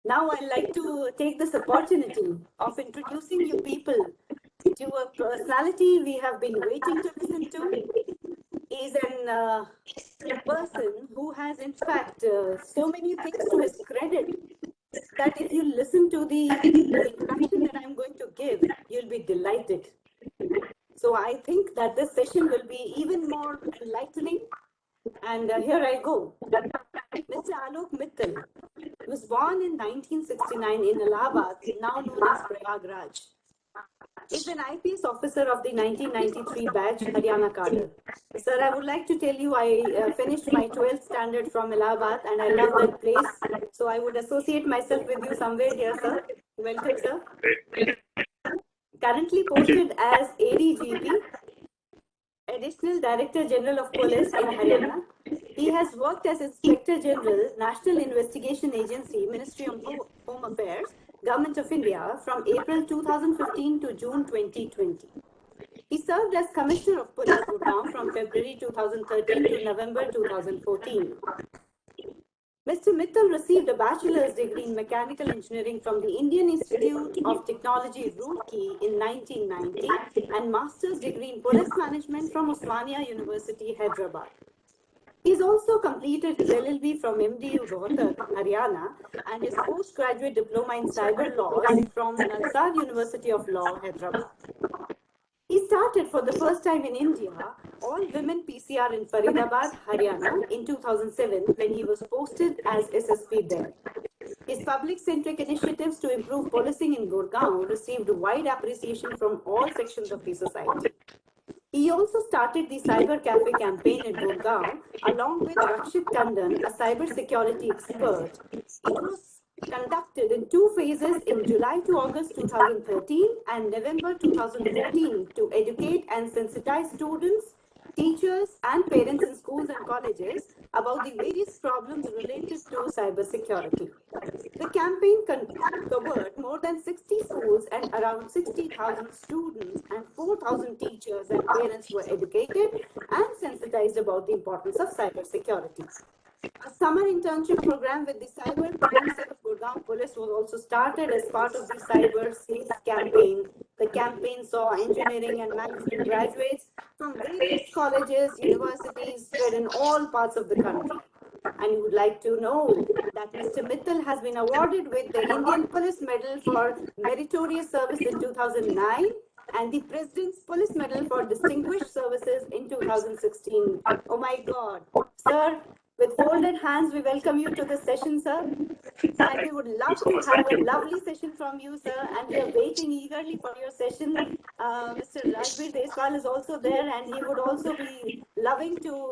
Now I'd like to take this opportunity of introducing you people to a personality we have been waiting to listen to. Is an person who has in fact so many things to his credit that if you listen to the introduction that I'm going to give, you'll be delighted. So I think that this session will be even more enlightening. And here I go. Mr. Alok Mittal was born in 1969 in Allahabad, now known as Prayagraj. Is an IPS officer of the 1993 batch Haryana cadre. Sir, I would like to tell you I finished my 12th standard from Allahabad and I love that place. So I would associate myself with you somewhere here, sir. Welcome, sir. Currently posted as ADGP, Additional Director General of Police in Haryana. He has worked as Inspector General, National Investigation Agency, Ministry of Home Affairs, Government of India from April 2015 to June 2020. He served as Commissioner of Police, Gurgaon from February 2013 to November 2014. Mr. Mittal received a bachelor's degree in mechanical engineering from the Indian Institute of Technology, Roorkee in 1990 and master's degree in police management from Osmania University, Hyderabad. He's also completed his LLB from MDU Rohtak, Haryana, and his postgraduate diploma in cyber laws from Nalsar University of Law, Hyderabad. He started for the first time in India all-women PCR in Faridabad, Haryana in 2007 when he was posted as SSP there. His public-centric initiatives to improve policing in Gurgaon received wide appreciation from all sections of the society. He also started the Cyber Cafe campaign in Gurgaon along with Rakshit Tandon, a cybersecurity expert. It was conducted in two phases in July to August 2013 and November 2014 to educate and sensitize students, teachers, and parents in schools and colleges about the various problems related to cybersecurity. The campaign covered more than 60 schools and around 60,000 students, and 4,000 teachers and parents were educated and sensitized about the importance of cybersecurity. A summer internship program with the Cyber Crime Cell of Gurgaon Police was also started as part of the Cyber Safe campaign. The campaign saw engineering and management graduates from various colleges, universities spread in all parts of the country. And you would like to know that Mr. Mittal has been awarded with the Indian Police Medal for Meritorious Service in 2009 and the President's Police Medal for Distinguished Services in 2016. Oh my God. Sir, with folded hands, we welcome you to this session, sir. And we would love to have a lovely session from you, sir. And we are waiting eagerly for your session. Mr. Rajbir Deswal is also there, and he would also be loving to,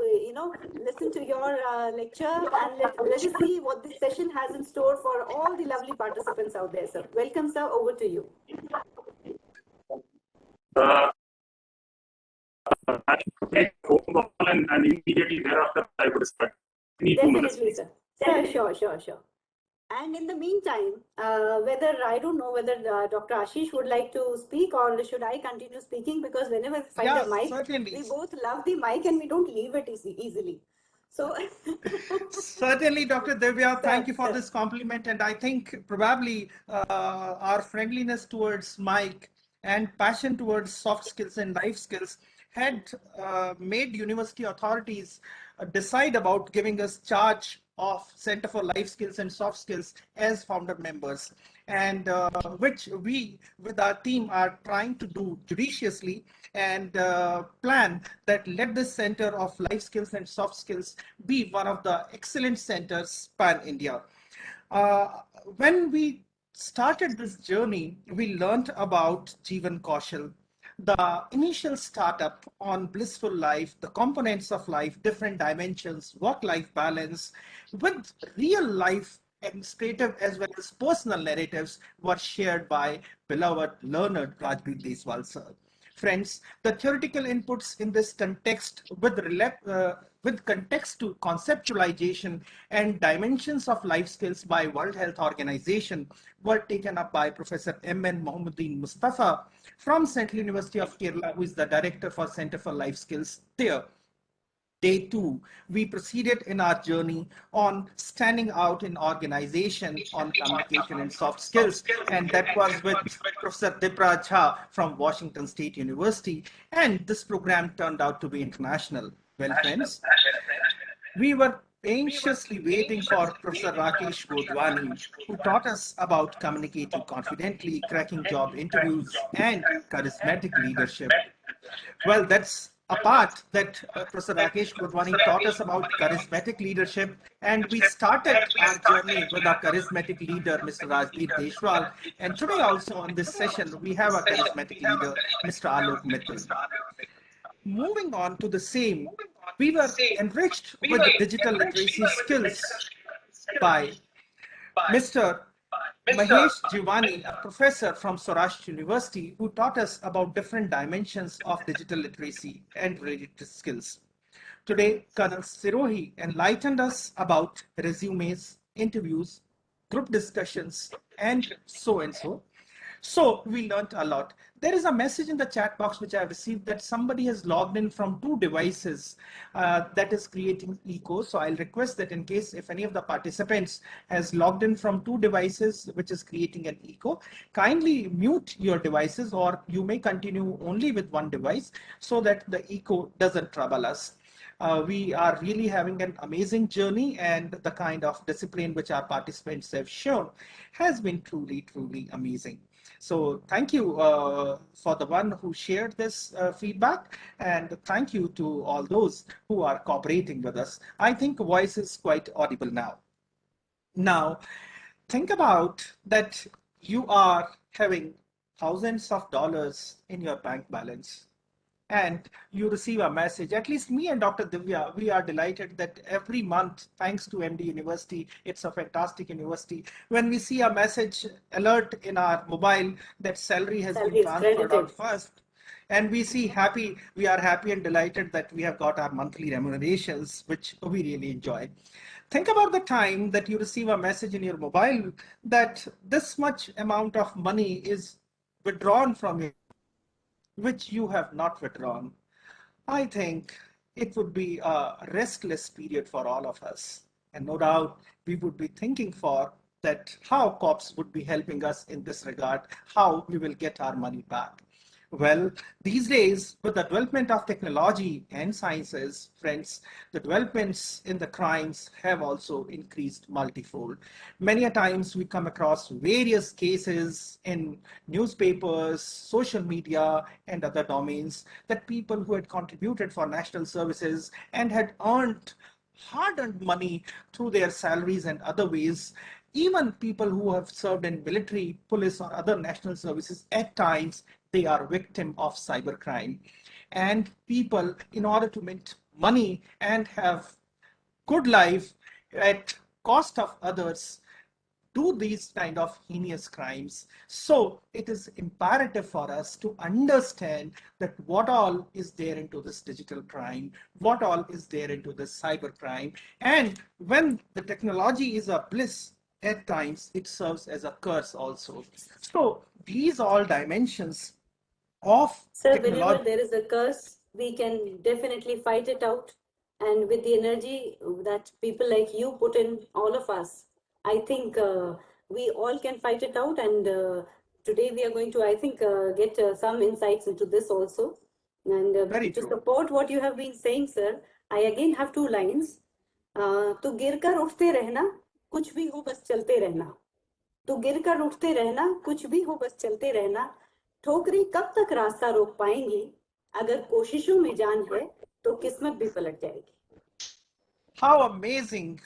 listen to your lecture. And let us see what this session has in store for all the lovely participants out there, sir. Welcome, sir. Over to you. And immediately thereafter, I would start. Definitely, sir. Sure. And in the meantime, I don't know whether Dr. Ashish would like to speak or should I continue speaking, because whenever we find a mic, certainly. We both love the mic and we don't leave it easily. So certainly, Dr. Divya, thank you for this compliment. And I think probably our friendliness towards Mike and passion towards soft skills and life skills had made university authorities decide about giving us charge of Center for Life Skills and Soft Skills as founder members, and which we with our team are trying to do judiciously and plan that let this Center of Life Skills and Soft Skills be one of the excellent centers pan-India. When we started this journey, we learned about Jeevan Kaushal, the initial startup on blissful life, the components of life, different dimensions, work-life balance, with real life administrative as well as personal narratives were shared by beloved learned Rajbir Deswal sir. Friends, the theoretical inputs in this context with context to conceptualization and dimensions of life skills by World Health Organization were taken up by Professor M.N. Mohammuddin Mustafa from Central University of Kerala, who is the director for Center for Life Skills there. Day 2, we proceeded in our journey on standing out in organization on communication and soft skills. And that was with Professor Dipra Jha from Washington State University. And this program turned out to be international. Well, friends, we were anxiously waiting for Professor Rakesh Godwani, who taught us about communicating confidently, cracking job interviews, and charismatic leadership. Well, that's a part that Professor Rakesh Godwani taught us about charismatic leadership. And we started our journey with our charismatic leader, Mr. Rajbir Deshwal. And today also on this session, we have a charismatic leader, Mr. Alok Mittal. Moving on to the same, we were enriched with the digital literacy skills by Mr. Mahesh Jivani, a professor from Saurashtra University, who taught us about different dimensions of digital literacy and related skills. Today, Colonel Sirohi enlightened us about resumes, interviews, group discussions, and so and so. So we learned a lot. There is a message in the chat box which I have received that somebody has logged in from 2 devices that is creating echo. So I'll request that in case if any of the participants has logged in from 2 devices which is creating an echo, kindly mute your devices, or you may continue only with one device so that the echo doesn't trouble us. We are really having an amazing journey, and the kind of discipline which our participants have shown has been truly, truly amazing. So thank you for the one who shared this feedback, and thank you to all those who are cooperating with us. I think voice is quite audible now. Now, think about that you are having thousands of dollars in your bank balance, and you receive a message. At least me and Dr. Divya, we are delighted that every month, thanks to MD University, it's a fantastic university, when we see a message alert in our mobile that salary has been transferred out first, and we are happy and delighted that we have got our monthly remunerations, which we really enjoy. Think about the time that you receive a message in your mobile that this much amount of money is withdrawn from you, which you have not withdrawn. I think it would be a restless period for all of us. And no doubt we would be thinking for that how cops would be helping us in this regard, how we will get our money back. Well, these days, with the development of technology and sciences, friends, the developments in the crimes have also increased multifold. Many a times we come across various cases in newspapers, social media, and other domains that people who had contributed for national services and had earned hard-earned money through their salaries and other ways, even people who have served in military, police, or other national services, at times they are victim of cybercrime. And people, in order to make money and have good life at cost of others, do these kind of heinous crimes. So it is imperative for us to understand that what all is there into this digital crime, what all is there into this cyber crime. And when the technology is a bliss, at times it serves as a curse also. So these all dimensions of Sir, technology. whenever there is a curse, we can definitely fight it out. And with the energy that people like you put in, all of us, I think we all can fight it out. And today we are going to, I think, get some insights into this also. And to support what you have been saying, sir, I again have 2 lines. तो गिरकर उठते रहना, कुछ भी हो बस चलते रहना. तो गिरकर उठते रहना, कुछ भी हो बस चलते रहना. ठोकरी कब तक रास्ता रोक पाएंगी? अगर कोशिशों में जान है तो किस्मत भी पलट जाएगी. How amazing,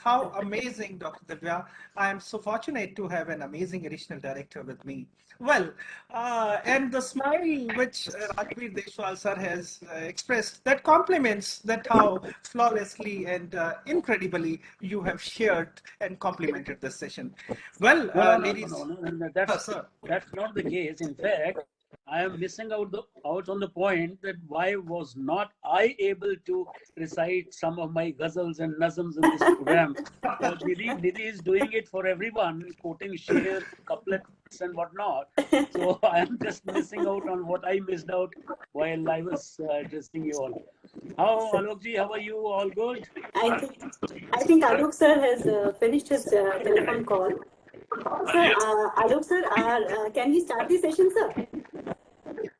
Dr. Divya. I am so fortunate to have an amazing additional director with me. Well, and the smile which Rajbir Deshwal sir has expressed, that compliments that how flawlessly and incredibly you have shared and complimented this session. Well, ladies. That's not the case. In fact, I am missing out on the point that why was not I able to recite some of my ghazals and nazms in this program? Nidhi is doing it for everyone, quoting shairs, couplets, and whatnot. So I am just missing out on what I missed out while I was addressing you all. How, Alokji, how are you? All good? I think Alok sir has finished his telephone call. Sir, Alok sir, can we start the session, sir?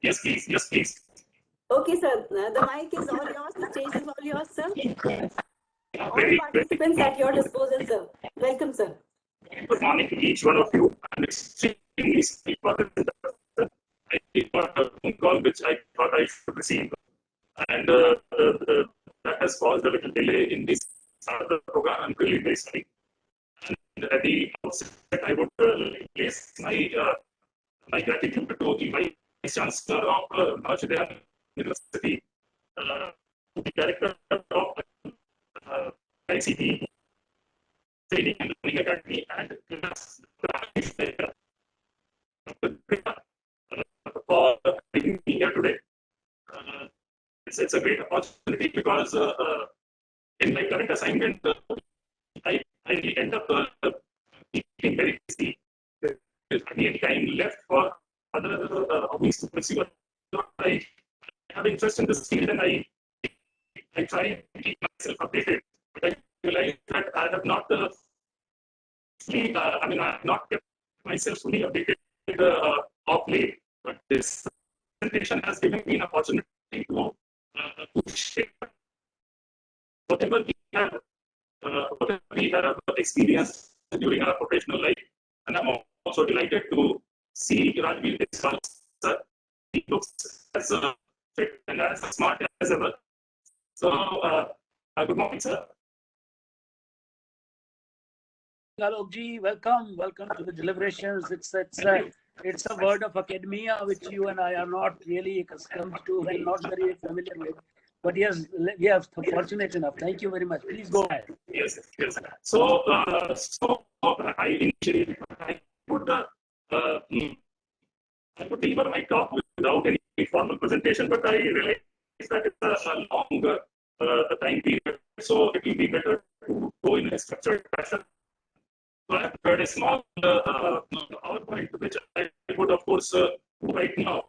Yes, please. Yes, please. Okay, sir. The mic is all yours. The stage is all yours, sir. All Very, participants at your disposal, sir. Welcome, sir. good morning to each one of you. I'm extremely sorry for the I got a phone call which I thought I should receive, and that has caused a little delay in this start of the program. I'm really very sorry. And at the outset, I would place my gratitude to the Vice Chancellor of Haryana University, the Director of AICTE Training and Learning Academy, and CLAS for bringing me here today. It's a great opportunity because in my current assignment, I end up being very busy. There's hardly any time left for other hobbies to pursue. I have interest in this field and I try to keep myself updated. But I realize that I have not I have not kept myself fully updated of late. But this presentation has given me an opportunity to share whatever we have experienced during our professional life. And I'm also delighted to see Rajveer discuss. He looks as fit and as smart as ever. So, good morning, sir. Alokji, welcome to the deliberations. It's a word of academia which you and I are not really accustomed to and not very familiar with. But yes, we are fortunate enough. Thank you very much. Please go ahead. Yes. So I initially I would deliver my talk without any formal presentation, but I realized that it's a long time period, so it will be better to go in a structured fashion. So I have prepared a small PowerPoint, which I would, of course, do right now.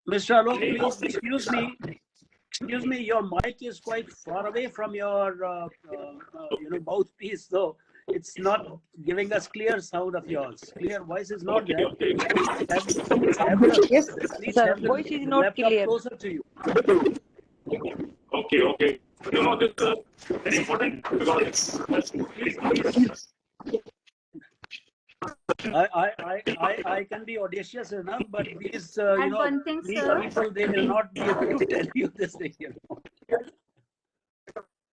Mr. Alok, please excuse me. Your mic is quite far away from your mouthpiece, so it's not giving us clear sound of yours. Clear voice is not there. Yes, Please sir. have the Voice is not laptop clear. closer to you. Okay. You know, this is very important because I can be audacious enough, but these people, they will not be able to tell you this thing.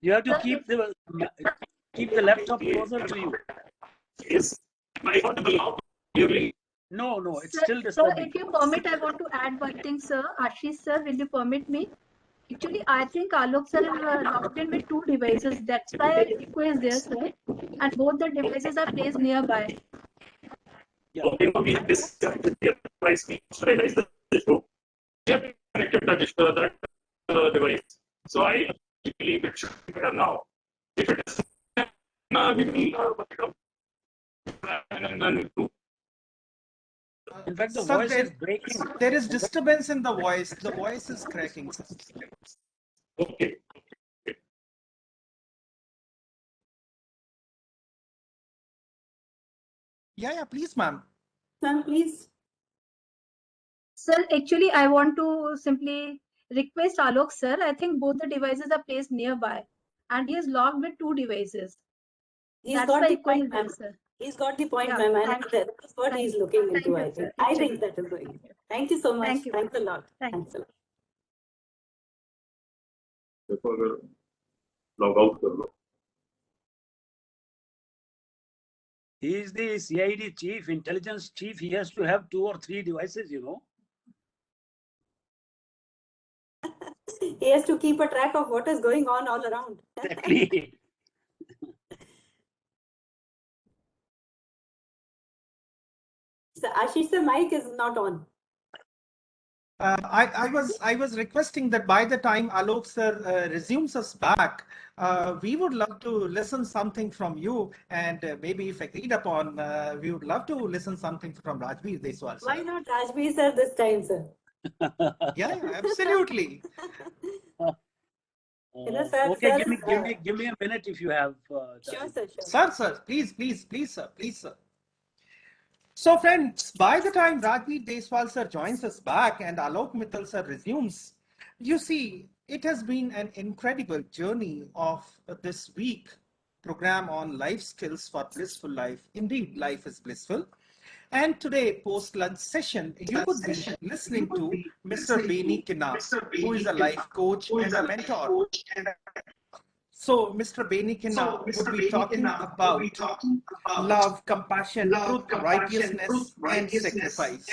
You have to keep the laptop closer to you. Is my audible now clearly? No, it's Sir, still disturbing. if you permit, I want to add one thing, sir. Ashish, sir, will you permit me? Actually, I think Alok sir is logged in with 2 devices. That's why echo is there, sir. And both the devices are placed nearby. Yeah. Okay, now we have disconnected the device. We realize the issue. We have connected that device. So I believe it should be better now. If it is, we will In fact, the Sir, voice is breaking. There is disturbance in the voice. The voice is cracking. Okay. Yeah, please, ma'am. Ma'am, please. Sir, actually, I want to simply request Alok sir. I think both the devices are placed nearby, and he is logged with 2 devices. He's got the point, ma'am. Sir. He's got the point, Yeah, ma'am. And thank that's what he's looking into, I think. I think that is going. Thank you so much. Thank you. Thanks a lot. Thanks a lot. Log out कर लो. He is the CID chief, intelligence chief. He has to have 2 or 3 devices, He has to keep a track of what is going on all around. Exactly. So Ashish, the mic is not on. I was requesting that by the time Alok sir resumes us back, we would love to listen something from you, and maybe if agreed upon, we would love to listen something from Rajveer Deswal sir. Why not Rajveer sir this time, sir? Yeah, absolutely. Sir, Okay, sir, give me a minute if you have. Sure, sir, sure. Sir, please, sir. So friends, by the time Rajveer Deswal sir joins us back and Alok Mittal sir resumes, you see, it has been an incredible journey of this week program on life skills for blissful life. Indeed, life is blissful. And today, post-lunch session, you would be listening to Mr. Beni Kinna, who is a life coach and a mentor. So, Mr. Beni Kinna would be talking about love, compassion, truth, righteousness, and sacrifice.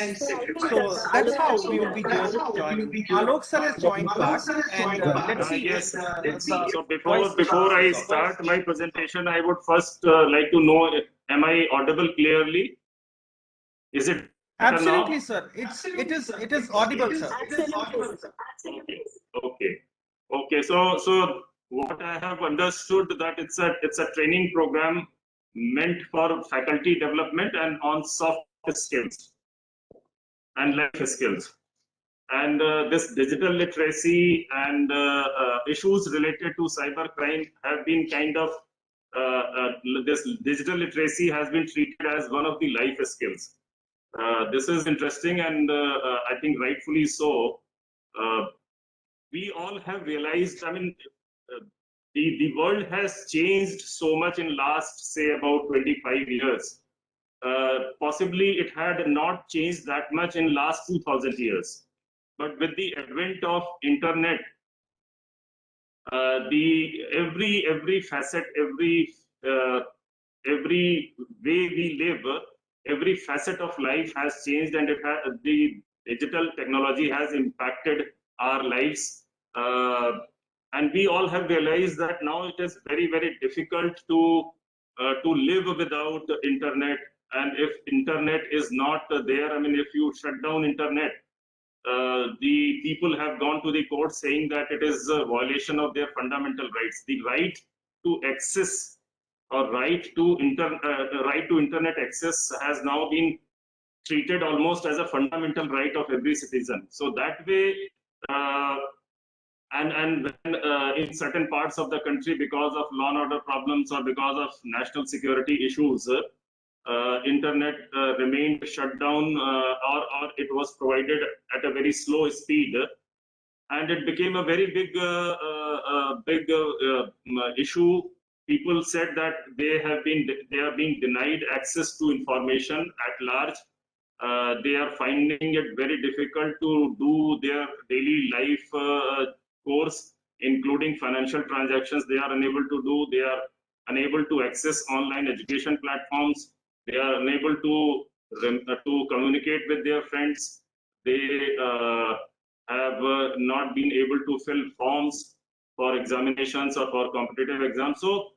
So that's how we will be joining. Alok sir has joined back, and let's see. Yes. So voice before I is start my presentation, I would first like to know, am I audible clearly? Is it better Absolutely, now? sir. It is audible, sir. Okay. So what I have understood that it's a training program meant for faculty development and on soft skills and life skills. And this digital literacy and issues related to cyber crime have been kind of this digital literacy has been treated as one of the life skills. This is interesting, and I think rightfully so. We all have realized, I mean, the world has changed so much in last, say, about 25 years. Possibly it had not changed that much in last 2000 years. But with the advent of internet, every facet, every way we live, every facet of life has changed, and the digital technology has impacted our lives. And we all have realized that now it is very, very difficult to live without internet. And if internet is not there, I mean, if you shut down internet, the people have gone to the court saying that it is a violation of their fundamental rights. The right to access or right to internet access has now been treated almost as a fundamental right of every citizen. So that way, and when in certain parts of the country, because of law and order problems or because of national security issues, internet remained shut down, or it was provided at a very slow speed, and it became a very big issue. People said that they are being denied access to information at large. They are finding it very difficult to do their daily life course, including financial transactions. They are unable to do. They are unable to access online education platforms. They are unable to communicate with their friends. They have not been able to fill forms for examinations or for competitive exams. So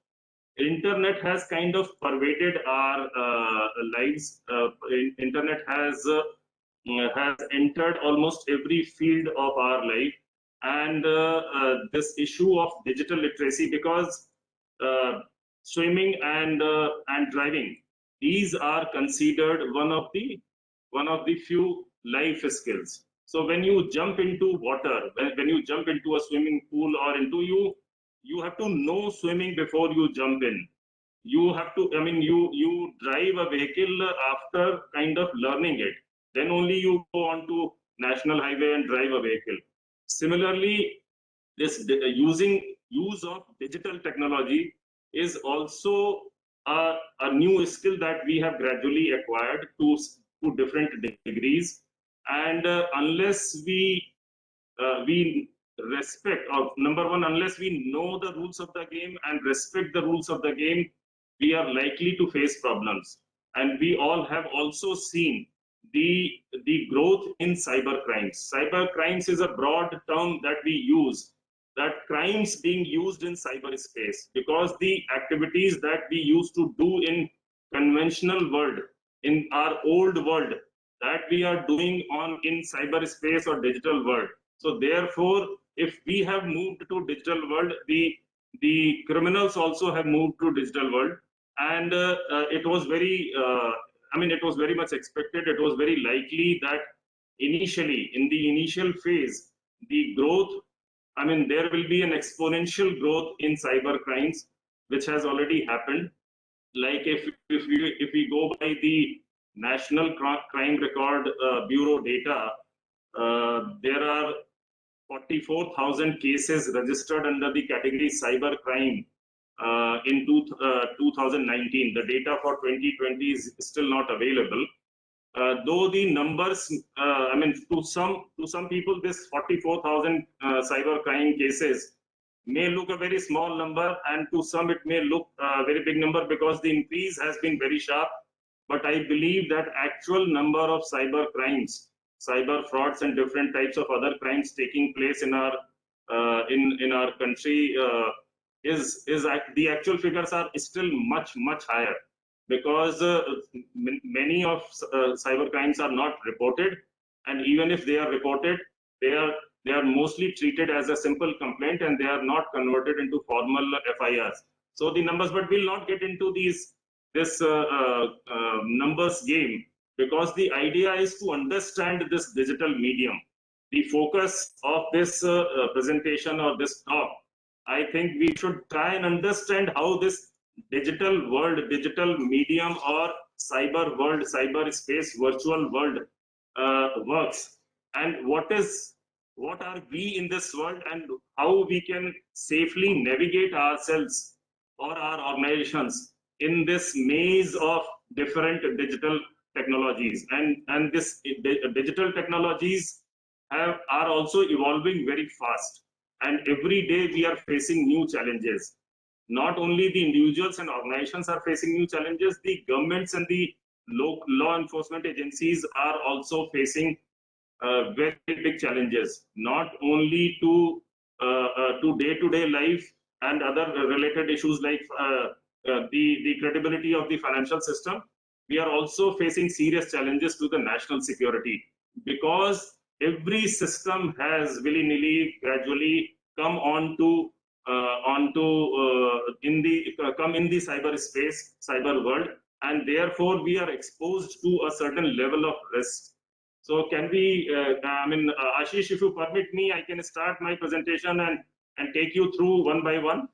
internet has kind of pervaded our lives. Internet has entered almost every field of our life, and this issue of digital literacy, because swimming and driving, these are considered one of the few life skills. So when you jump into water, when you jump into a swimming pool or into you have to know swimming before you jump in. You have to, I mean, you drive a vehicle after kind of learning it. Then only you go on to national highway and drive a vehicle. Similarly, this use of digital technology is also a new skill that we have gradually acquired to different degrees. And unless we respect, or number one, unless we know the rules of the game and respect the rules of the game, we are likely to face problems. And we all have also seen the growth in cyber crimes. Cyber crimes is a broad term that we use, that crimes being used in cyberspace, because the activities that we used to do in conventional world in our old world that we are doing in cyberspace or digital world. So therefore, if we have moved to digital world, the criminals also have moved to digital world, and it was very, it was very much expected. It was very likely that initially, in the initial phase, the growth, there will be an exponential growth in cyber crimes, which has already happened. Like if we go by the National Crime Record Bureau data, there are 44,000 cases registered under the category cyber crime in 2019. The data for 2020 is still not available. Though the numbers, to some people, this 44,000 cyber crime cases may look a very small number, and to some it may look a very big number because the increase has been very sharp. But I believe that actual number of cyber crimes, cyber frauds, and different types of other crimes taking place in our country is the actual figures are still much higher, because many of cyber crimes are not reported, and even if they are reported, they are mostly treated as a simple complaint, and they are not converted into formal FIRs. So the numbers, but we'll not get into this numbers game, because the idea is to understand this digital medium. The focus of this presentation or this talk, I think we should try and understand how this digital world, digital medium, or cyber world, cyber space, virtual world works, and what are we in this world, and how we can safely navigate ourselves or our organizations in this maze of different digital technologies. And this digital technologies are also evolving very fast, and every day we are facing new challenges. Not only the individuals and organizations are facing new challenges, the governments and the law enforcement agencies are also facing very big challenges, not only to day-to-day life and other related issues like the credibility of the financial system. We are also facing serious challenges to the national security, because every system has willy-nilly, gradually come in the cyberspace, cyber world, and therefore we are exposed to a certain level of risk. So can we, Ashish, if you permit me, I can start my presentation and take you through one by one.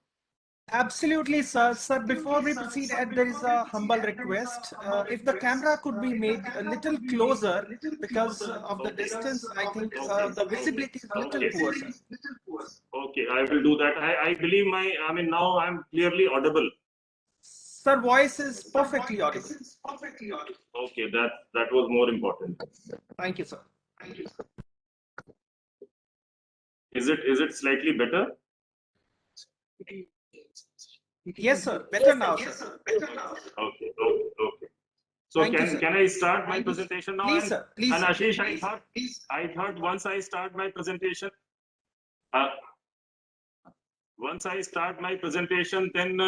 Absolutely, sir. Sir, before we proceed, there is a humble request. If the camera could be made a little closer, because of the distance, I think the visibility is a little poor, sir. Okay, I will do that. I believe now I'm clearly audible. Sir, voice is perfectly audible. Okay, that was more important. Thank you, sir. Is it slightly better? Yes, sir. Better now, sir. Okay. So can I start my presentation now? Please, sir. Please. And Ashish, I thought once I start my presentation, then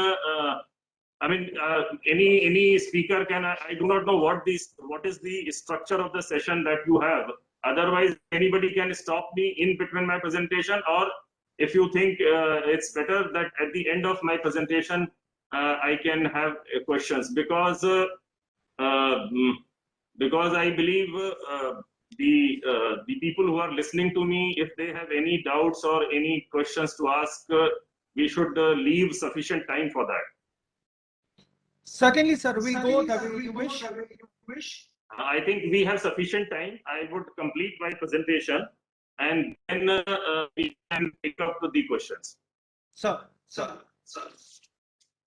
any speaker can. I do not know what is the structure of the session that you have. Otherwise, anybody can stop me in between my presentation, or if you think it's better that at the end of my presentation I can have questions, because I believe the people who are listening to me, if they have any doubts or any questions to ask, we should leave sufficient time for that. Certainly, sir. We'll go the way you wish. I think we have sufficient time. I would complete my presentation, and then we can pick up the questions. Sir.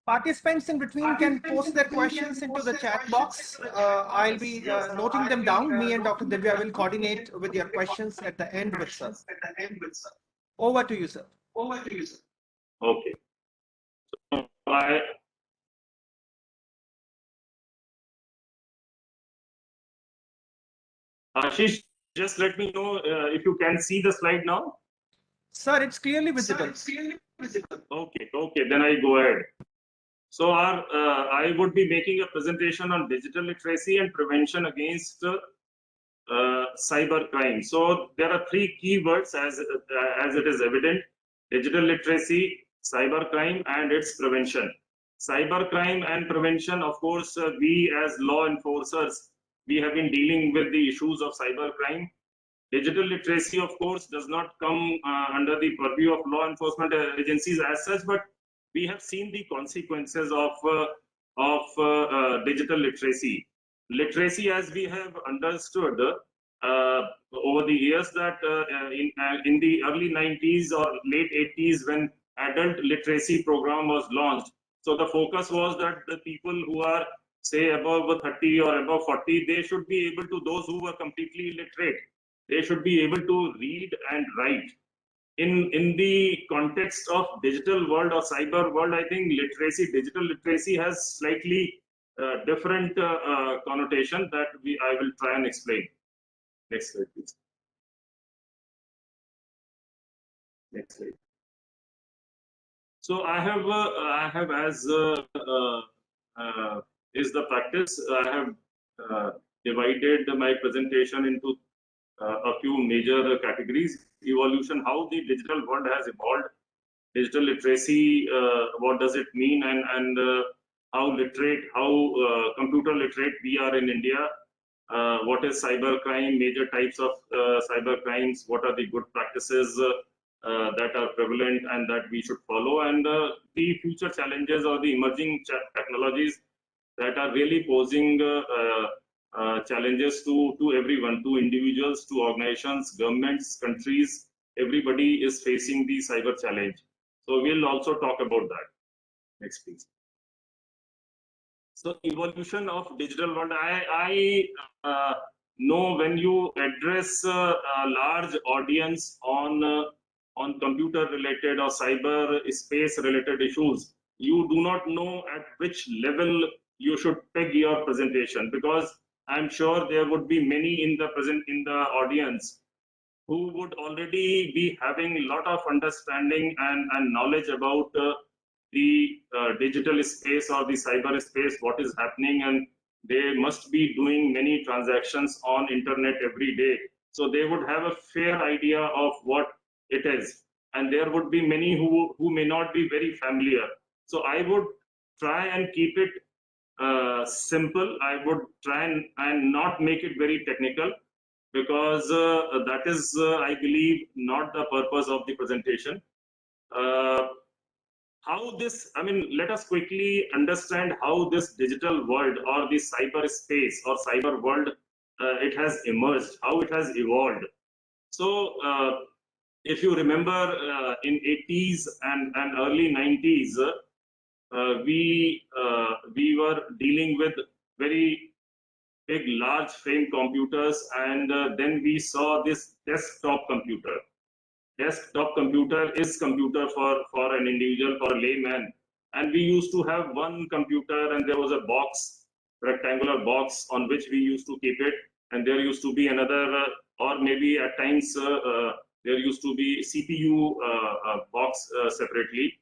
Participants in between can post their questions into the chat box. I'll be noting them down. Me and Dr. Divya will coordinate with your questions at the end with sir. Over to you, sir. Okay. So Ashish, just let me know if you can see the slide now. Sir, it's clearly visible. Okay, then I go ahead. So I would be making a presentation on digital literacy and prevention against cyber crime. So there are three keywords as it is evident: digital literacy, cyber crime, and its prevention. Cyber crime and prevention, of course, we as law enforcers, we have been dealing with the issues of cyber crime. Digital literacy, of course, does not come under the purview of law enforcement agencies as such, but we have seen the consequences of digital literacy. Literacy, as we have understood over the years, that in the early 90s or late 80s, when adult literacy program was launched, so the focus was that the people who are, say, above 30 or above 40, they should be able to, those who were completely illiterate, they should be able to read and write. In the context of digital world or cyber world, I think digital literacy has slightly different connotation that I will try and explain. Next slide, please. Next slide. So I have as is the practice, I have divided my presentation into a few major categories. Evolution, how the digital world has evolved. Digital literacy, what does it mean, and how computer literate we are in India. What is cyber crime, major types of cyber crimes, what are the good practices that are prevalent and that we should follow, and the future challenges or the emerging technologies that are really posing challenges to everyone, to individuals, to organizations, governments, countries. Everybody is facing the cyber challenge. So we'll also talk about that. Next, please. So evolution of digital world. I know when you address a large audience on computer related or cyber space related issues, you do not know at which level you should peg your presentation, because I'm sure there would be many in the audience who would already be having a lot of understanding and knowledge about the digital space or the cyber space, what is happening, and they must be doing many transactions on internet every day. So they would have a fair idea of what it is. And there would be many who may not be very familiar. So I would try and keep it simple. I would try and not make it very technical, because that is, I believe, not the purpose of the presentation. How this, let us quickly understand how this digital world or the cyber space or cyber world, it has emerged, how it has evolved. So if you remember in 80s and early 90s, we were dealing with very big, large frame computers, and then we saw this desktop computer. Desktop computer is computer for an individual, for a layman. And we used to have one computer, and there was a box, rectangular box, on which we used to keep it. And there used to be another, or maybe at times, there used to be CPU box separately.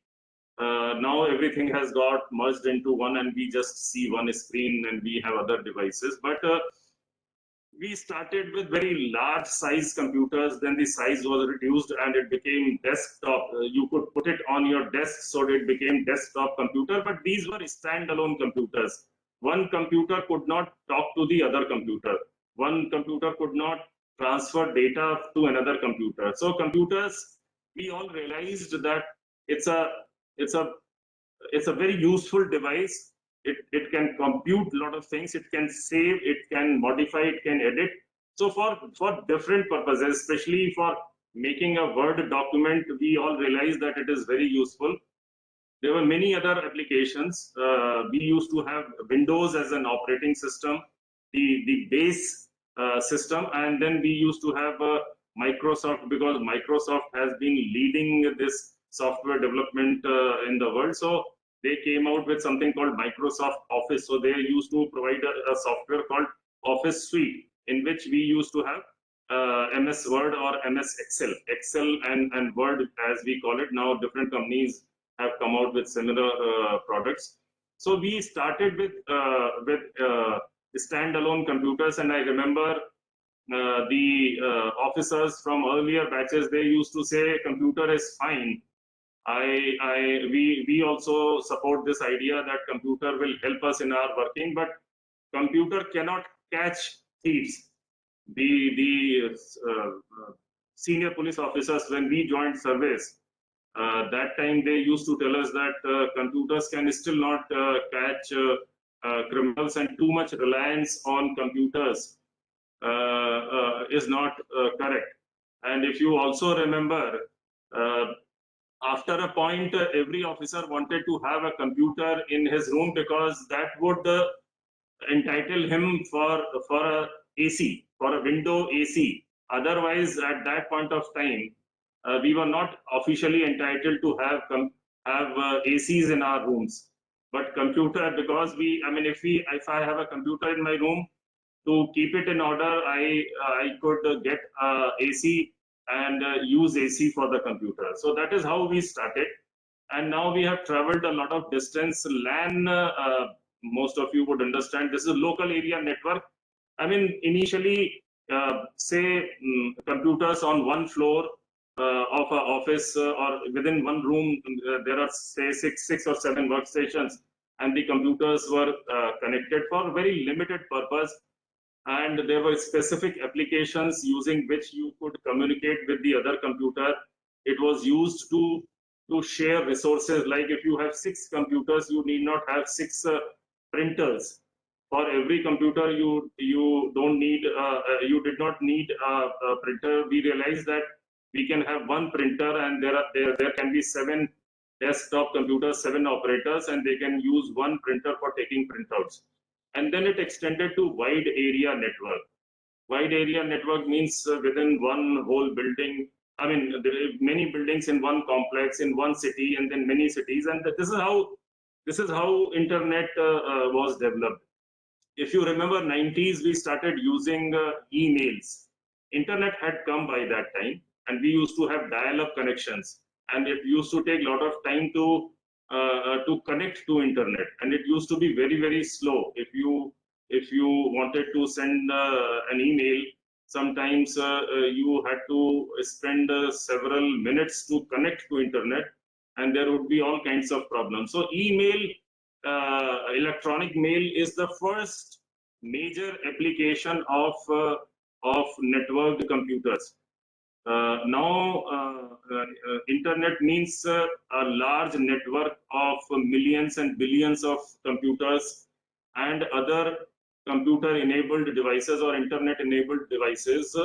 Now everything has got merged into one, and we just see one screen and we have other devices. But we started with very large size computers, then the size was reduced and it became desktop. You could put it on your desk, so it became desktop computer, but these were standalone computers. One computer could not talk to the other computer. One computer could not transfer data to another computer. So computers, we all realized that it's a very useful device. It can compute a lot of things. It can save, it can modify, it can edit. So for different purposes, especially for making a Word document, we all realize that it is very useful. There were many other applications. We used to have Windows as an operating system, the base system, and then we used to have Microsoft, because Microsoft has been leading this software development in the world. So they came out with something called Microsoft Office. So they used to provide a software called Office Suite, in which we used to have MS Word or MS Excel. Excel and Word, as we call it. Now different companies have come out with similar products. So we started with standalone computers, and I remember the officers from earlier batches, they used to say computer is fine. We also support this idea that computer will help us in our working, but computer cannot catch thieves. The senior police officers, when we joined service, that time they used to tell us that computers can still not catch criminals, and too much reliance on computers is not correct. And if you also remember, after a point, every officer wanted to have a computer in his room because that would entitle him for a AC, for a window AC. Otherwise, at that point of time, we were not officially entitled to have ACs in our rooms. But computer, because if I have a computer in my room, to keep it in order, I could get AC and use AC for the computer. So that is how we started. And now we have traveled a lot of distance. LAN, most of you would understand, this is local area network. I mean, initially, say computers on one floor of an office or within one room, there are say six or seven workstations, and the computers were connected for very limited purpose. And there were specific applications using which you could communicate with the other computer. It was used to share resources. Like if you have 6 computers, you need not have 6 printers. For every computer, you don't need you did not need a printer. We realized that we can have one printer, and there can be 7 desktop computers, 7 operators, and they can use one printer for taking printouts. And then it extended to wide area network. Wide area network means within one whole building. I mean, there are many buildings in one complex, in one city, and then many cities. And this is how internet was developed. If you remember 90s, we started using emails. Internet had come by that time, and we used to have dial-up connections. And it used to take a lot of time to connect to internet, and it used to be very, very slow. If you wanted to send an email, sometimes you had to spend several minutes to connect to internet, and there would be all kinds of problems. So email, electronic mail is the first major application of networked computers. Now, internet means a large network of millions and billions of computers and other computer-enabled devices or internet-enabled devices,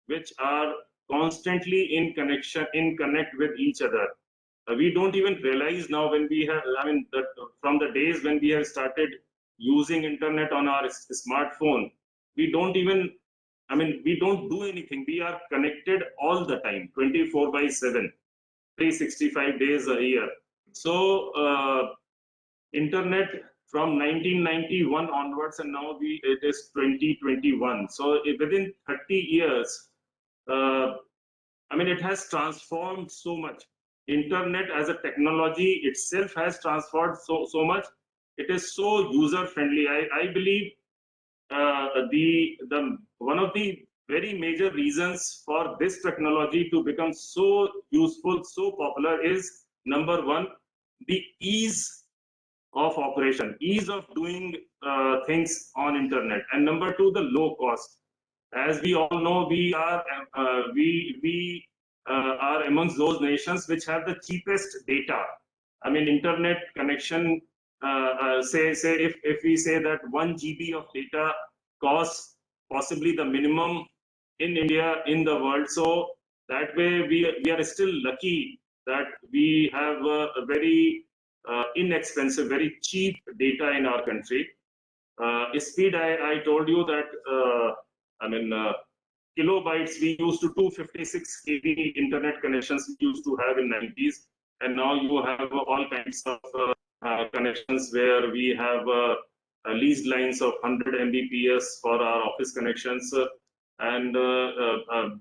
which are constantly in connect with each other. We don't even realize now when we have, from the days when we have started using internet on our smartphone, we don't even we don't do anything. We are connected all the time, 24/7, 365 days a year. So internet from 1991 onwards, and now it is 2021. So within 30 years, it has transformed so much. Internet as a technology itself has transformed so much. It is so user friendly. I believe one of the very major reasons for this technology to become so useful, so popular is, number one, the ease of operation, ease of doing things on internet, and number two, the low cost. As we all know, we are amongst those nations which have the cheapest data. Internet connection. Say if we say that 1 GB of data costs possibly the minimum in India, in the world. So that way we are still lucky that we have a very inexpensive, very cheap data in our country. Speed, I told you that kilobytes, we used to 256 KB internet connections we used to have in 90s, and now you have all kinds of connections where we have leased lines of 100 Mbps for our office connections, and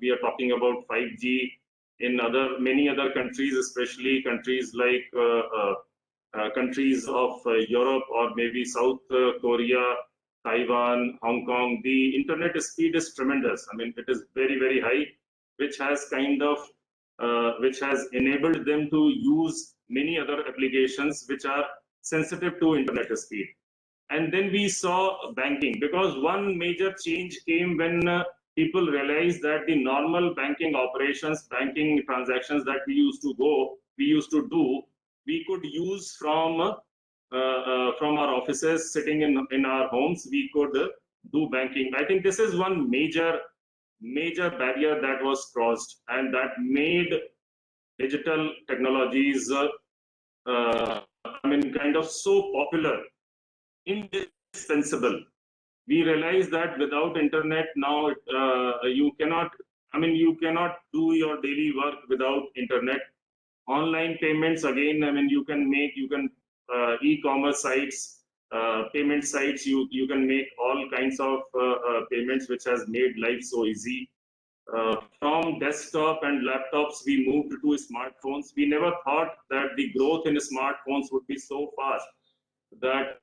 we are talking about 5G in many other countries, especially countries like countries of Europe or maybe South Korea, Taiwan, Hong Kong, the internet speed is tremendous. I mean, it is very, very high, which has which has enabled them to use many other applications which are sensitive to internet speed. And then we saw banking, because one major change came when people realized that the normal banking operations, banking transactions that we used to do, we could use from our offices, sitting in our homes. We could do banking. I think this is one major barrier that was crossed, and that made digital technologies kind of so popular, indispensable. We realize that without internet now, you cannot do your daily work without internet. Online payments, again, you can e-commerce sites, payment sites, you can make all kinds of payments, which has made life so easy. From desktop and laptops, we moved to smartphones. We never thought that the growth in smartphones would be so fast that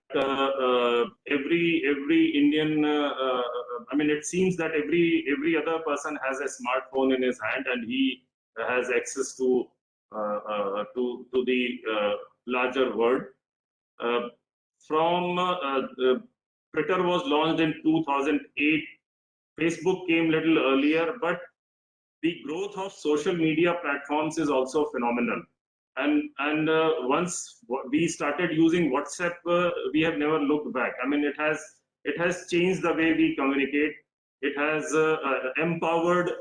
every Indian, it seems that every other person has a smartphone in his hand, and he has access to the larger world. Twitter was launched in 2008. Facebook came little earlier, but the growth of social media platforms is also phenomenal. And once we started using WhatsApp, we have never looked back. It has changed the way we communicate. It has empowered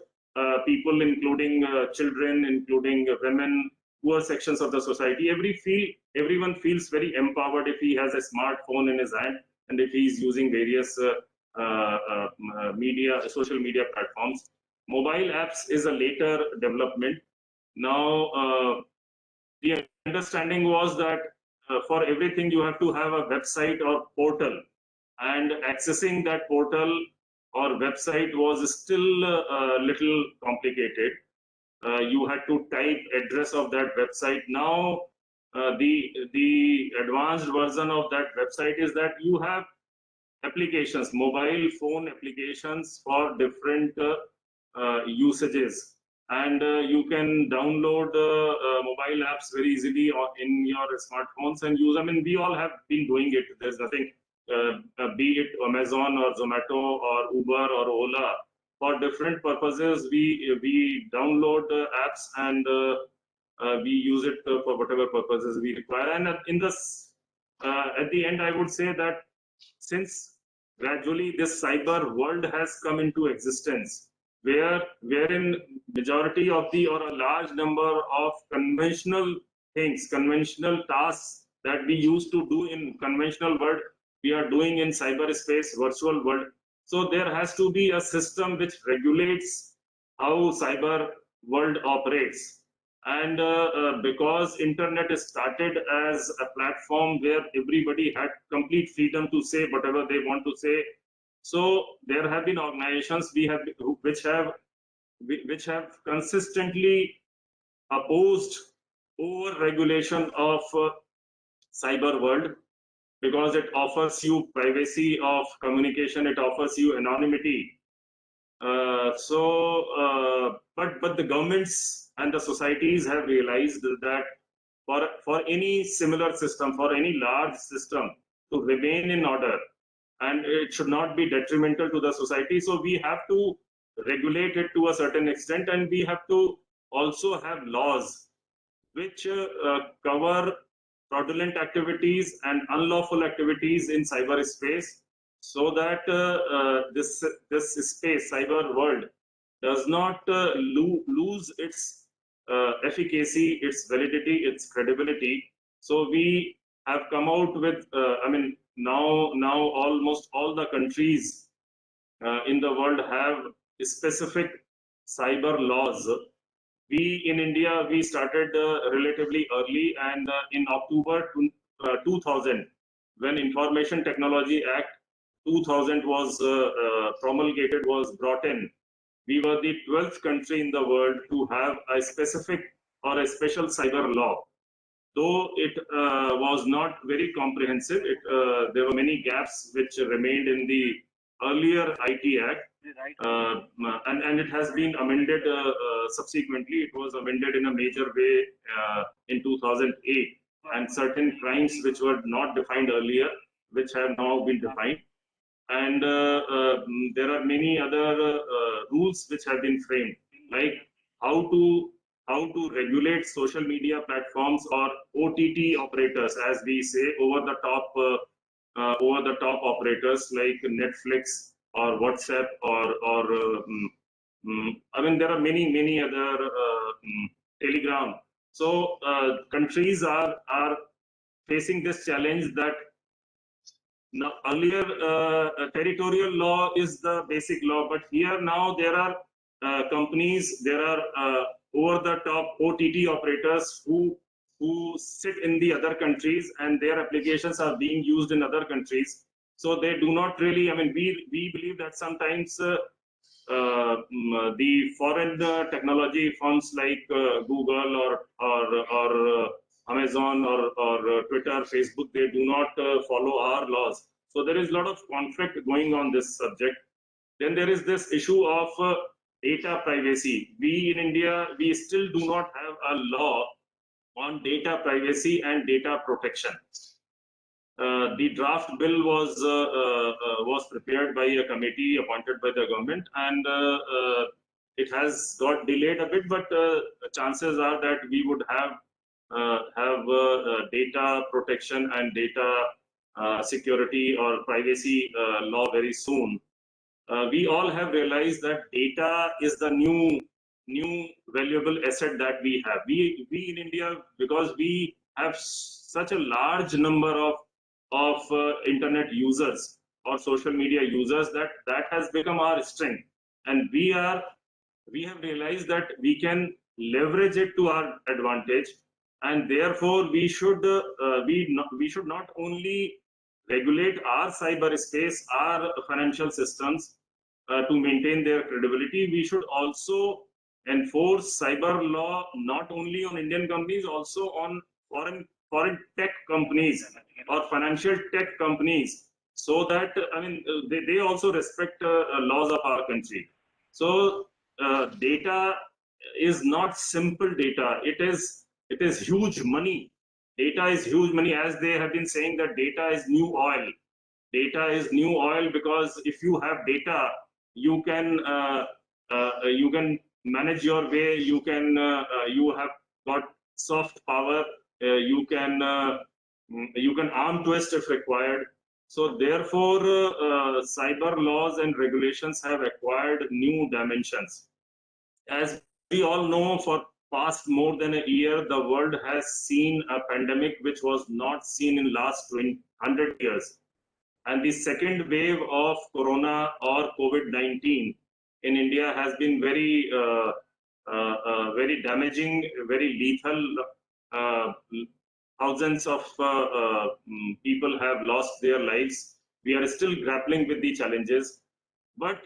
people, including children, including women, poor sections of the society. Everyone feels very empowered if he has a smartphone in his hand, and if he is using various social media platforms. Mobile apps is a later development. Now, the understanding was that for everything you have to have a website or portal, and accessing that portal or website was still a little complicated. You had to type address of that website. Now, the advanced version of that website is that you have applications, mobile phone applications for different usages, and you can download mobile apps very easily in your smartphones and use them. We all have been doing it. There's nothing, be it Amazon or Zomato or Uber or Ola, for different purposes. We download apps and we use it for whatever purposes we require. And at the end, I would say that since gradually this cyber world has come into existence, wherein majority of or a large number of conventional things, conventional tasks that we used to do in conventional world, we are doing in cyberspace, virtual world. So there has to be a system which regulates how cyber world operates. And because internet started as a platform where everybody had complete freedom to say whatever they want to say, so there have been organizations which have consistently opposed over regulation of cyber world, because it offers you privacy of communication, it offers you anonymity. But the governments and the societies have realized that for any similar system, for any large system to remain in order, and it should not be detrimental to the society, so we have to regulate it to a certain extent, and we have to also have laws which cover fraudulent activities and unlawful activities in cyberspace, so that this space, cyber world, does not lose its efficacy, its validity, its credibility. So we have come out with, now almost all the countries in the world have specific cyber laws. We in India, we started relatively early, and in October 2000, when Information Technology Act 2000 was promulgated, was brought in, we were the 12th country in the world to have a specific or a special cyber law. though it was not very comprehensive. There were many gaps which remained in the earlier IT Act, and it has been amended subsequently. It was amended in a major way in 2008, and certain crimes which were not defined earlier, which have now been defined. And there are many other rules which have been framed, like how to regulate social media platforms or OTT operators, as we say, over the top operators like Netflix or WhatsApp or I mean, there are many other Telegram. So countries are facing this challenge that now earlier territorial law is the basic law, but here now there are companies, there are over-the-top OTT operators who sit in the other countries, and their applications are being used in other countries. So they do not really. I mean, we believe that sometimes the foreign technology firms like Google or Amazon or Twitter, Facebook, they do not follow our laws. So there is a lot of conflict going on this subject. Then there is this issue of data privacy. We in India, we still do not have a law on data privacy and data protection. The draft bill was prepared by a committee appointed by the government, and it has got delayed a bit, but chances are that we would have data protection and data security or privacy law very soon. We all have realized that data is the new valuable asset that we have. We in India, because we have such a large number of internet users or social media users, that has become our strength, and we have realized that we can leverage it to our advantage, and therefore we should not only regulate our cyberspace, our financial systems to maintain their credibility. We should also enforce cyber law not only on Indian companies, also on foreign tech companies or financial tech companies, so that I mean they also respect laws of our country. So data is not simple data. It is huge money. Data is huge money, as they have been saying that data is new oil. Data is new oil because if you have data, you can manage your way. You have got soft power. You can arm twist if required. So therefore, cyber laws and regulations have acquired new dimensions. As we all know, for past more than a year, the world has seen a pandemic which was not seen in last 100 years. And the second wave of Corona or COVID-19 in India has been very damaging, very lethal. Thousands of people have lost their lives. We are still grappling with the challenges. But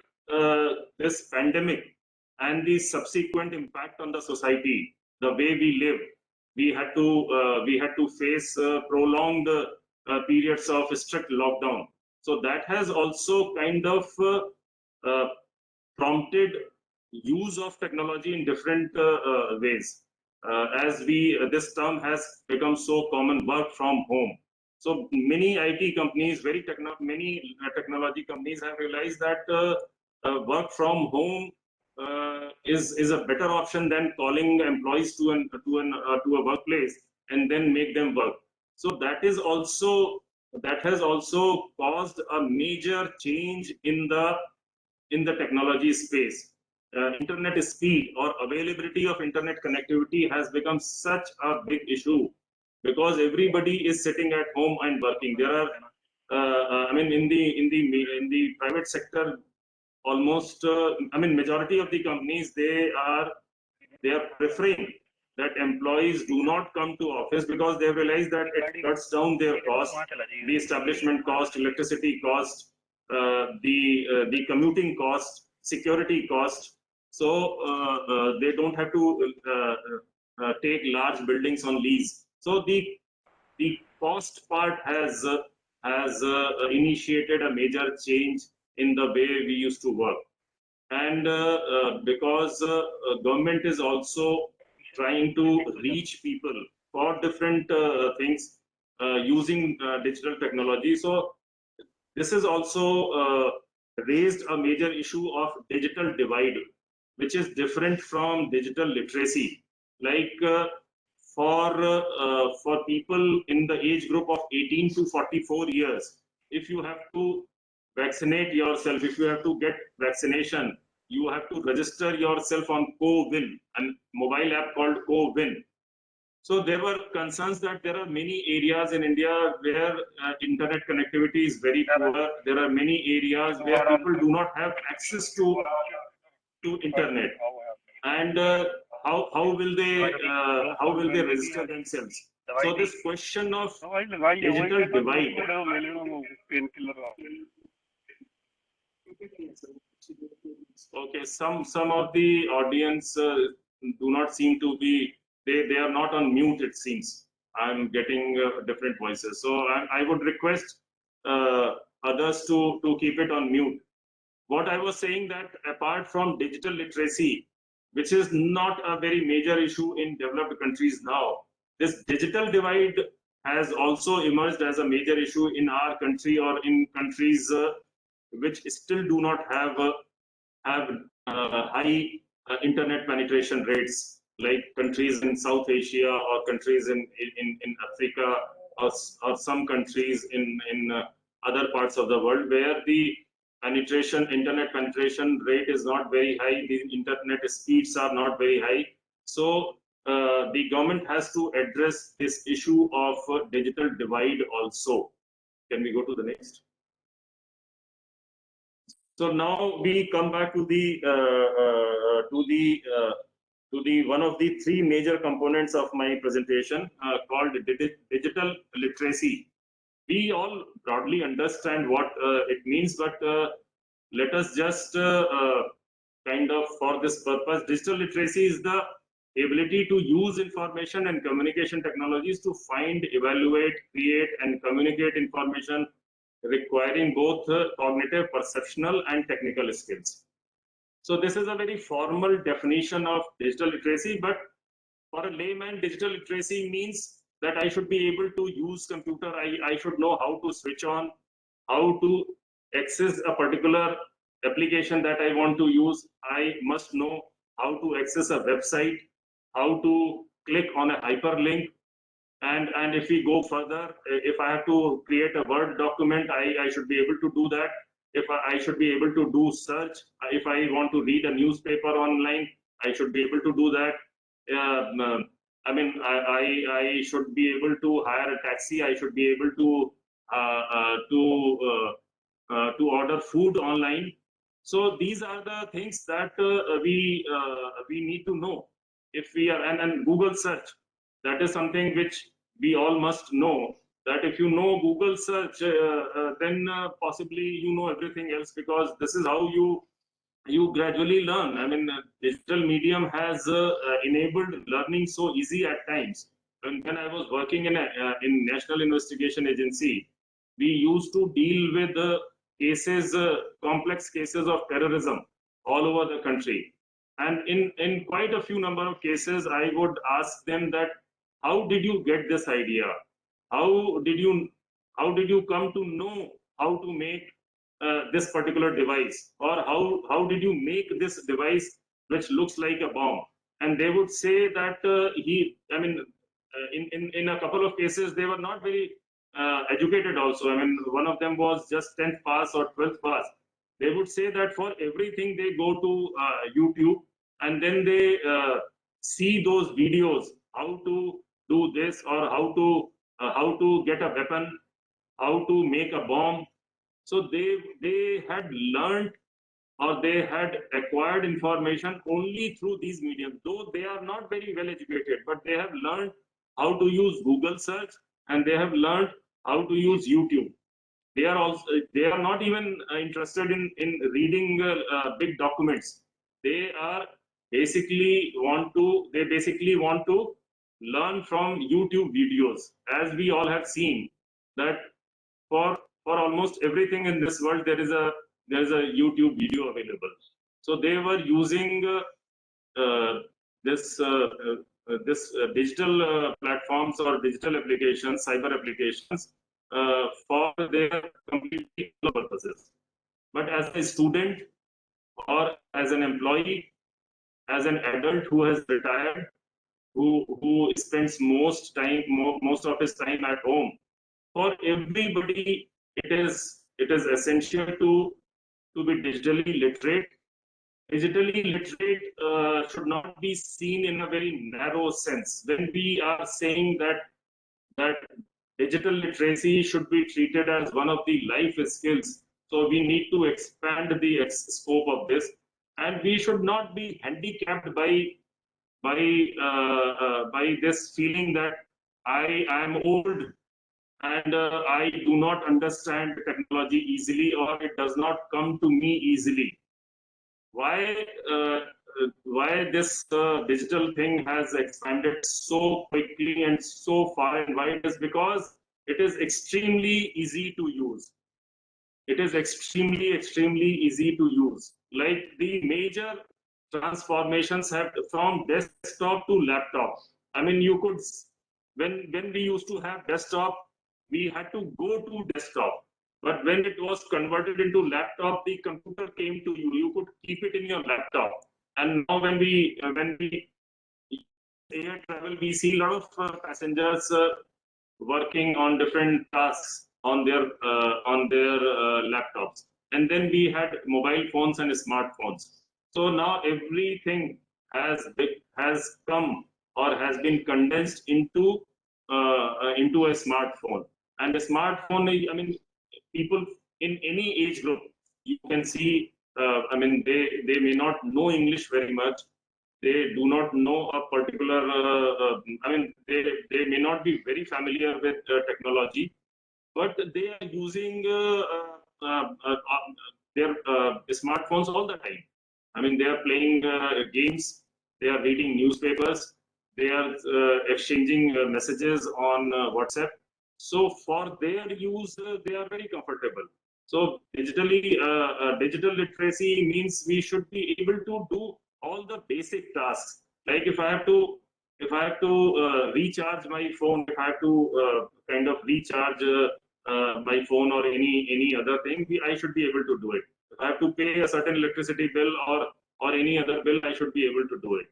this pandemic and the subsequent impact on the society, the way we live, we had to face prolonged periods of strict lockdown. So that has also kind of prompted use of technology in different ways. As this term has become so common, work from home. So many IT companies, many technology companies have realized that work from home is a better option than calling employees to a workplace and then make them work. So that has also caused a major change in the technology space. Internet speed or availability of internet connectivity has become such a big issue because everybody is sitting at home and working. There are, I mean, in the private sector, almost, I mean, majority of the companies, they are preferring that employees do not come to office because they realize that it cuts down their cost, the establishment cost, electricity cost, the commuting cost, security cost. So they don't have to take large buildings on lease. So the cost part has initiated a major change in the way we used to work. And because government is also trying to reach people for different things using digital technology. So this has also raised a major issue of digital divide, which is different from digital literacy. Like for people in the age group of 18 to 44 years, if you have to vaccinate yourself, if you have to get vaccination, you have to register yourself on Co-Win, a mobile app called Co-Win. So there were concerns that there are many areas in India where internet connectivity is very poor. There are many areas where people do not have access to internet, and how will they register themselves? So this question of digital divide. Okay, some of the audience do not seem to be, they are not on mute, it seems. I'm getting different voices. So I would request others to keep it on mute. What I was saying, that apart from digital literacy, which is not a very major issue in developed countries now, this digital divide has also emerged as a major issue in our country or in countries which still do not have high internet penetration rates, like countries in South Asia or countries in Africa, or some countries in other parts of the world where the internet penetration rate is not very high, the internet speeds are not very high. So the government has to address this issue of digital divide also. Can we go to the next? So now we come back to the one of the three major components of my presentation called digital literacy. We all broadly understand what it means, but let us just kind of, for this purpose, digital literacy is the ability to use information and communication technologies to find, evaluate, create, and communicate information requiring both cognitive, perceptual, and technical skills. So this is a very formal definition of digital literacy, but for a layman, digital literacy means that I should be able to use computer. I should know how to switch on, how to access a particular application that I want to use. I must know how to access a website, how to click on a hyperlink. And if we go further, if I have to create a Word document, I should be able to do that. If I should be able to do search, if I want to read a newspaper online, I should be able to do that. I mean, I should be able to hire a taxi. I should be able to order food online. So these are the things that we need to know. If we are, and Google search, that is something which we all must know, that if you know Google search, then possibly you know everything else, because this is how you gradually learn. I mean, digital medium has enabled learning so easy at times. When I was working in National Investigation Agency, we used to deal with cases, complex cases of terrorism all over the country. And in quite a few number of cases, I would ask them that, how did you get this idea? How did you come to know how to make this particular device, or how did you make this device which looks like a bomb? And they would say that in a couple of cases they were not very educated also. I mean, one of them was just 10th pass or 12th pass. They would say that for everything they go to YouTube, and then they see those videos, how to do this, or how to get a weapon, how to make a bomb. So they had learned, or they had acquired information only through these mediums, though they are not very well educated, but they have learned how to use Google search, and they have learned how to use YouTube. They are not even interested in reading big documents. They basically want to learn from YouTube videos, as we all have seen that for almost everything in this world there is a YouTube video available. So they were using this digital platforms or digital applications, cyber applications for their completely purposes. But as a student or as an employee, as an adult who has retired, who spends most of his time at home, for everybody it is essential to be digitally literate. Digitally literate should not be seen in a very narrow sense. When we are saying that digital literacy should be treated as one of the life skills, so we need to expand the scope of this, and we should not be handicapped by this feeling that I am old and I do not understand technology easily, or it does not come to me easily. Why this digital thing has expanded so quickly and so far and wide is because it is extremely easy to use. It is extremely easy to use. Like the major transformations have from desktop to laptop. I mean, you could, when we used to have desktop, we had to go to desktop. But when it was converted into laptop, the computer came to you. You could keep it in your laptop. And now when we air travel, we see a lot of passengers working on different tasks on their laptops. And then we had mobile phones and smartphones. So now everything has come or has been condensed into a smartphone. And a smartphone, I mean, people in any age group, you can see, I mean, they may not know English very much. They do not know a particular, I mean, they may not be very familiar with technology, but they are using their smartphones all the time. I mean, they are playing games, they are reading newspapers, they are exchanging messages on WhatsApp. So for their use, they are very comfortable. So digitally, digital literacy means we should be able to do all the basic tasks. Like if I have to recharge my phone, if I have to kind of recharge my phone or any other thing, I should be able to do it. If I have to pay a certain electricity bill or any other bill, I should be able to do it.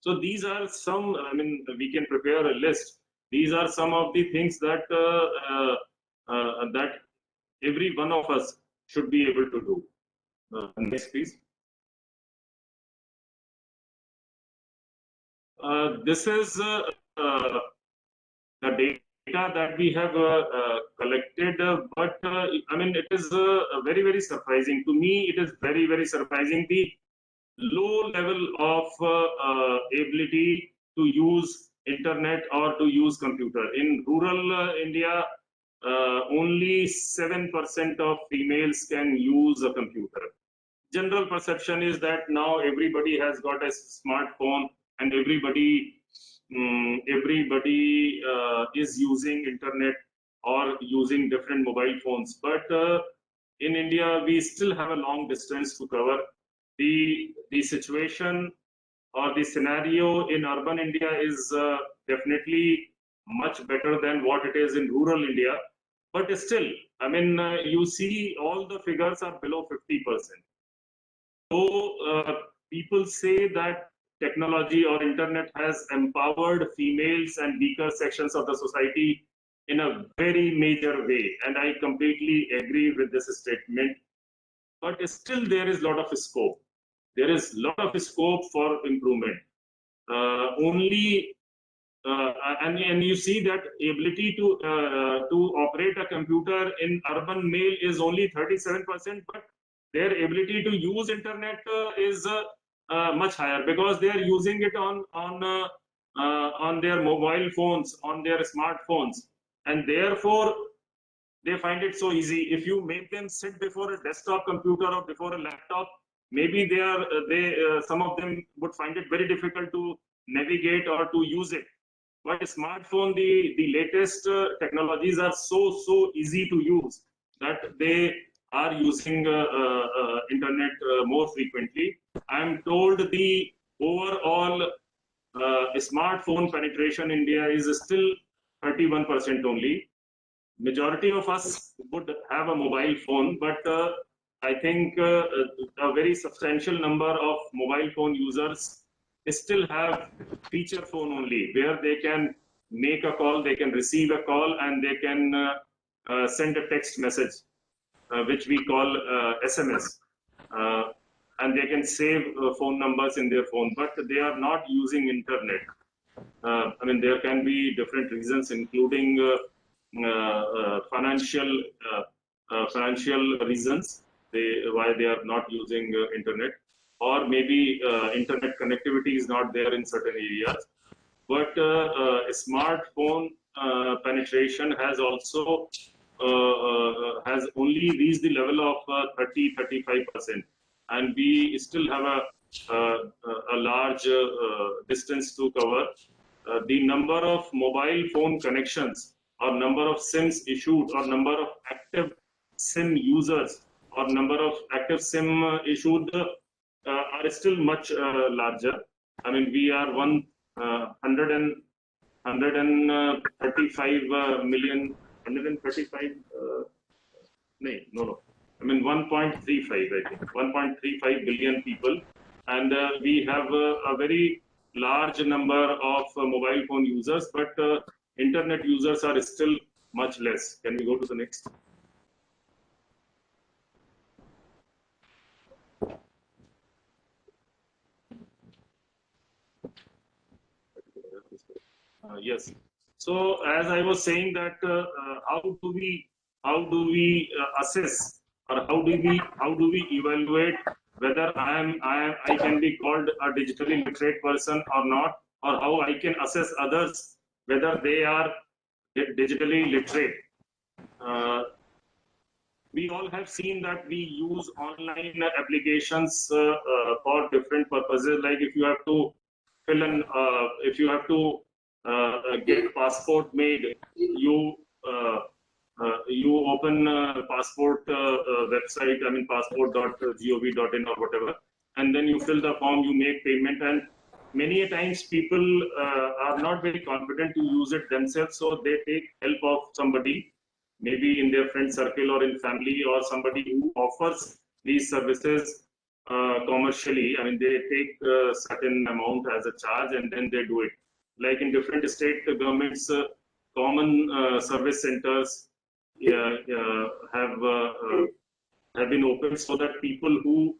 So these are some, I mean, we can prepare a list. These are some of the things that that every one of us should be able to do. Next, please. This is the data that we have collected, but I mean, it is very surprising. To me, it is very surprising the low level of ability to use internet or to use computer. In rural India, only 7% of females can use a computer. General perception is that now everybody has got a smartphone and everybody is using internet or using different mobile phones. But in India, we still have a long distance to cover. The situation or the scenario in urban India is definitely much better than what it is in rural India. But still, I mean, you see all the figures are below 50%. So people say that technology or internet has empowered females and weaker sections of the society in a very major way. And I completely agree with this statement. But still there is a lot of scope. There is a lot of scope for improvement. And you see that ability to operate a computer in urban male is only 37%, but their ability to use internet is much higher because they are using it on their mobile phones, on their smartphones, and therefore they find it so easy. If you make them sit before a desktop computer or before a laptop, maybe some of them would find it very difficult to navigate or to use it. But smartphone, the latest technologies are so easy to use that they are using internet more frequently. I am told the overall smartphone penetration in India is still 31% only. Majority of us would have a mobile phone, but I think a very substantial number of mobile phone users still have feature phone only, where they can make a call, they can receive a call, and they can send a text message, which we call SMS. And they can save phone numbers in their phone, but they are not using internet. I mean, there can be different reasons, including financial reasons why they are not using internet, or maybe internet connectivity is not there in certain areas. But smartphone penetration has also has only reached the level of 30-35%, and we still have a large distance to cover. The number of mobile phone connections, or number of SIMs issued, or number of active SIM users, or number of active SIM issued are still much larger. I mean, we are 135 million, 135, no. I mean, 1.35, I think, 1.35 billion people. And we have a very large number of mobile phone users, but internet users are still much less. Can we go to the next? Yes. So as I was saying that how do we assess, or how do we evaluate whether I can be called a digitally literate person or not, or how I can assess others whether they are digitally literate. We all have seen that we use online applications for different purposes. Like if you have to fill in, if you have to get passport made, you open passport website, I mean passport.gov.in or whatever, and then you fill the form, you make payment, and many a times people are not very confident to use it themselves, so they take help of somebody, maybe in their friend circle or in family, or somebody who offers these services commercially. I mean, they take a certain amount as a charge, and then they do it. Like in different state governments, common service centers have been opened so that people who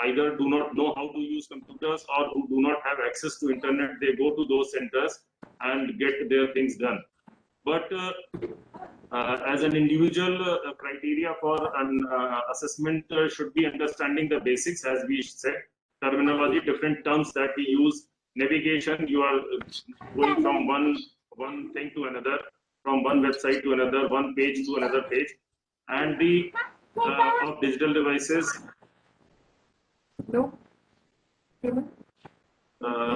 either do not know how to use computers or who do not have access to internet, they go to those centers and get their things done. But as an individual, criteria for an assessment should be understanding the basics, as we said, terminology, different terms that we use. Navigation, you are going from one thing to another, from one website to another, one page to another page, and the of digital devices. No.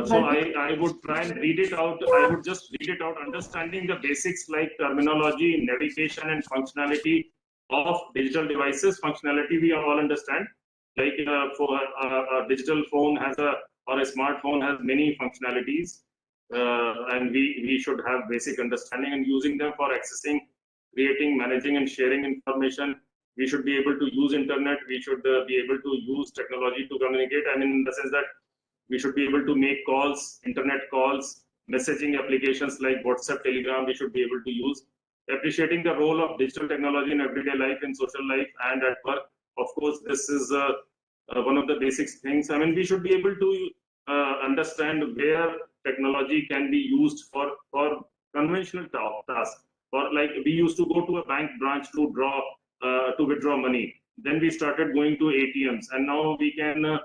So I would try and read it out. I would just read it out, understanding the basics like terminology, navigation, and functionality of digital devices. Functionality we all understand. Like for a digital phone has or a smartphone has many functionalities, and we should have basic understanding and using them for accessing, creating, managing, and sharing information. We should be able to use internet. We should be able to use technology to communicate. I mean, in the sense that we should be able to make calls, internet calls, messaging applications like WhatsApp, Telegram, we should be able to use. Appreciating the role of digital technology in everyday life, in social life, and at work. Of course, this is one of the basic things. I mean, we should be able to understand where technology can be used for conventional tasks. For like we used to go to a bank branch to withdraw money. Then we started going to ATMs, and now we can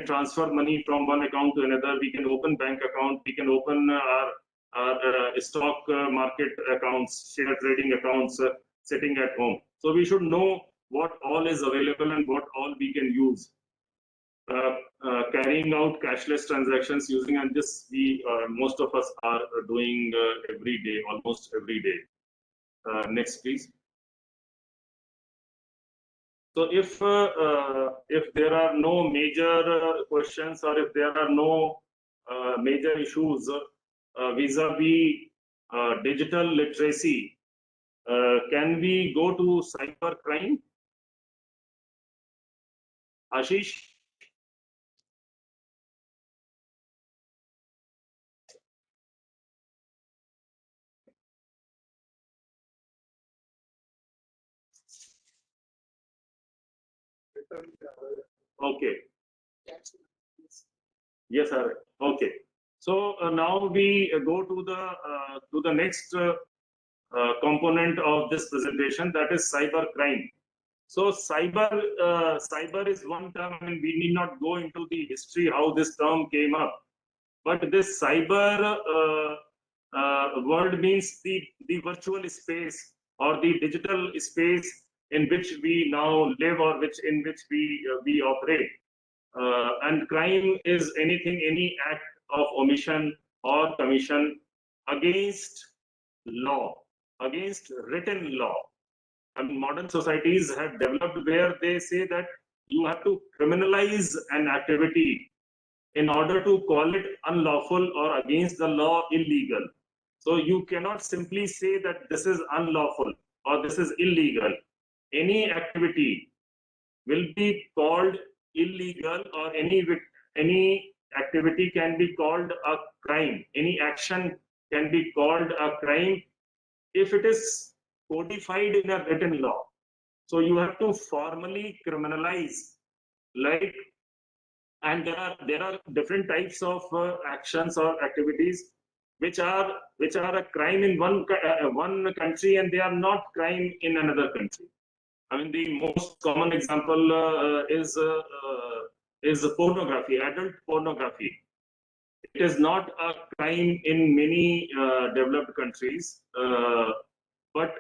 transfer money from one account to another. We can open bank account. We can open our stock market accounts, share trading accounts, sitting at home. So we should know what all is available and what all we can use. carrying out cashless transactions using, and this we most of us are doing every day, almost every day. Next, please. So if there are no major questions, or if there are no major issues vis-a-vis digital literacy, can we go to cyber crime? Ashish? Okay. Yes, sir. Okay. So now we go to the next component of this presentation, that is cyber crime. So cyber is one term, and we need not go into the history how this term came up. But this cyber word means the virtual space or the digital space in which we now live, or in which we operate. And crime is any act of omission or commission against law, against written law. I mean, modern societies have developed where they say that you have to criminalize an activity in order to call it unlawful or against the law illegal. So you cannot simply say that this is unlawful or this is illegal. Any activity will be called illegal, or any activity can be called a crime. Any action can be called a crime if it is codified in a written law. So you have to formally criminalize, like, and there are different types of actions or activities which are a crime in one country, and they are not crime in another country. I mean, the most common example is pornography, adult pornography. It is not a crime in many developed countries, but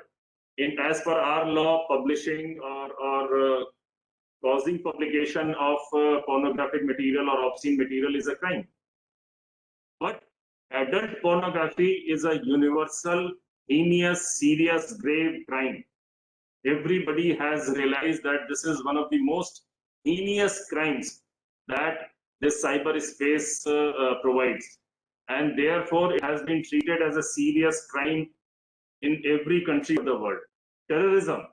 as per our law, publishing or causing publication of pornographic material or obscene material is a crime. But adult pornography is a universal, heinous, serious, grave crime. Everybody has realized that this is one of the most heinous crimes that this cyberspace provides, and therefore it has been treated as a serious crime in every country of the world. Terrorism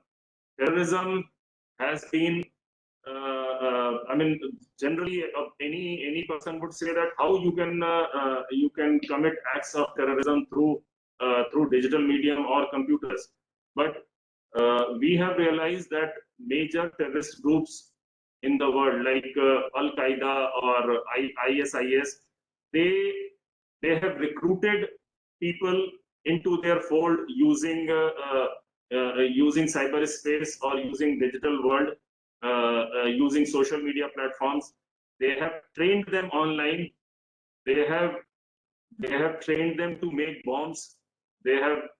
has been, I mean, generally any person would say that how you can commit acts of terrorism through digital medium or computers, but we have realized that major terrorist groups in the world, like Al-Qaeda or ISIS, they have recruited people into their fold using cyberspace or using digital world, using social media platforms. They have trained them online. They have trained them to make bombs. They have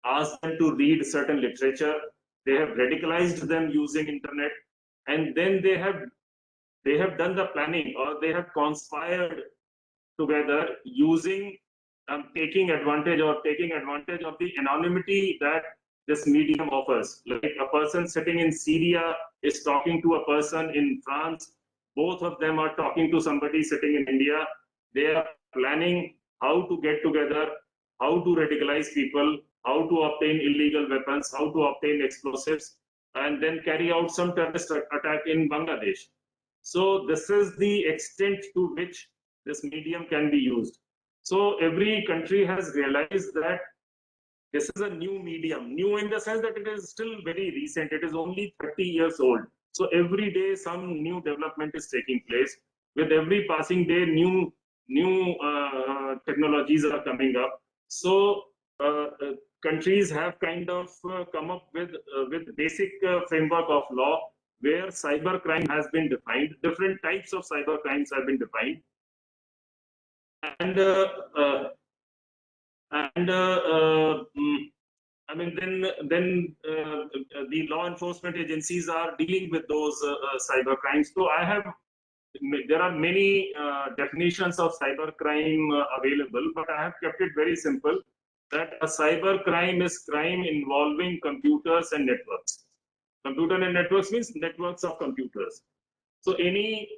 asked them to read certain literature. They have radicalized them using internet, and then they have done the planning, or they have conspired together using taking advantage of the anonymity that this medium offers. Like a person sitting in Syria is talking to a person in France. Both of them are talking to somebody sitting in India. They are planning how to get together, how to radicalize people, how to obtain illegal weapons, how to obtain explosives, and then carry out some terrorist attack in Bangladesh. So this is the extent to which this medium can be used. So every country has realized that this is a new medium, new in the sense that it is still very recent. It is only 30 years old. So every day some new development is taking place. With every passing day, new technologies are coming up. So countries have kind of come up with basic framework of law where cyber crime has been defined. Different types of cyber crimes have been defined, and I mean, then the law enforcement agencies are dealing with those cyber crimes. So I have there are many definitions of cybercrime available, but I have kept it very simple that a cybercrime is crime involving computers and networks. Computer and networks means networks of computers. So any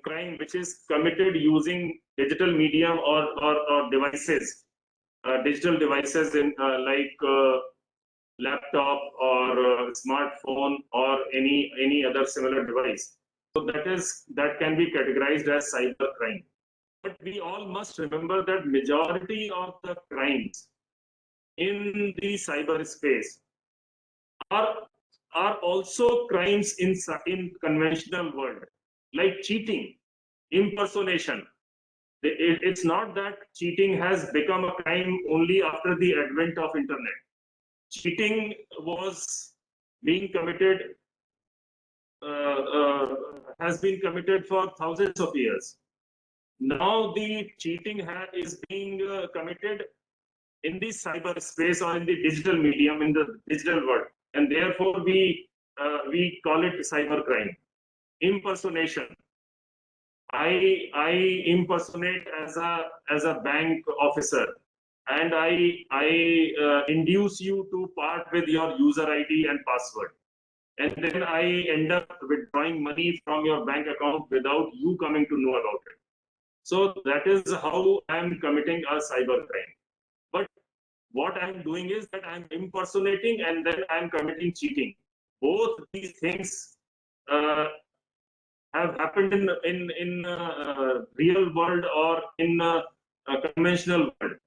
crime which is committed using digital medium or devices, digital devices in like laptop or smartphone or any other similar device. So that can be categorized as cybercrime. But we all must remember that majority of the crimes in the cyberspace are also crimes in conventional world, like cheating, impersonation. It's not that cheating has become a crime only after the advent of internet. Cheating was being committed, has been committed for thousands of years. Now the cheating is being committed in the cyberspace or in the digital medium, in the digital world, and therefore we call it cybercrime. Impersonation. I impersonate as a bank officer, and I induce you to part with your user ID and password, and then I end up withdrawing money from your bank account without you coming to know about it. So that is how I am committing a cybercrime. But what I am doing is that I am impersonating and then I am committing cheating. Both these things have happened in real world or in conventional world.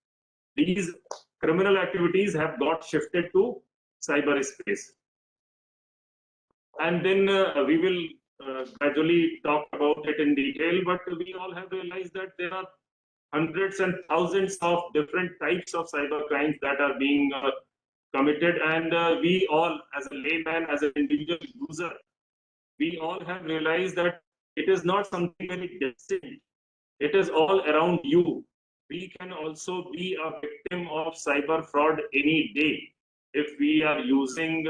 These criminal activities have got shifted to cyberspace, and then we will gradually talk about it in detail. But we all have realized that there are hundreds and thousands of different types of cyber crimes that are being committed, and we all, as a layman, as an individual user, we all have realized that it is not something very distinct. It is all around you. We can also be a victim of cyber fraud any day if we are using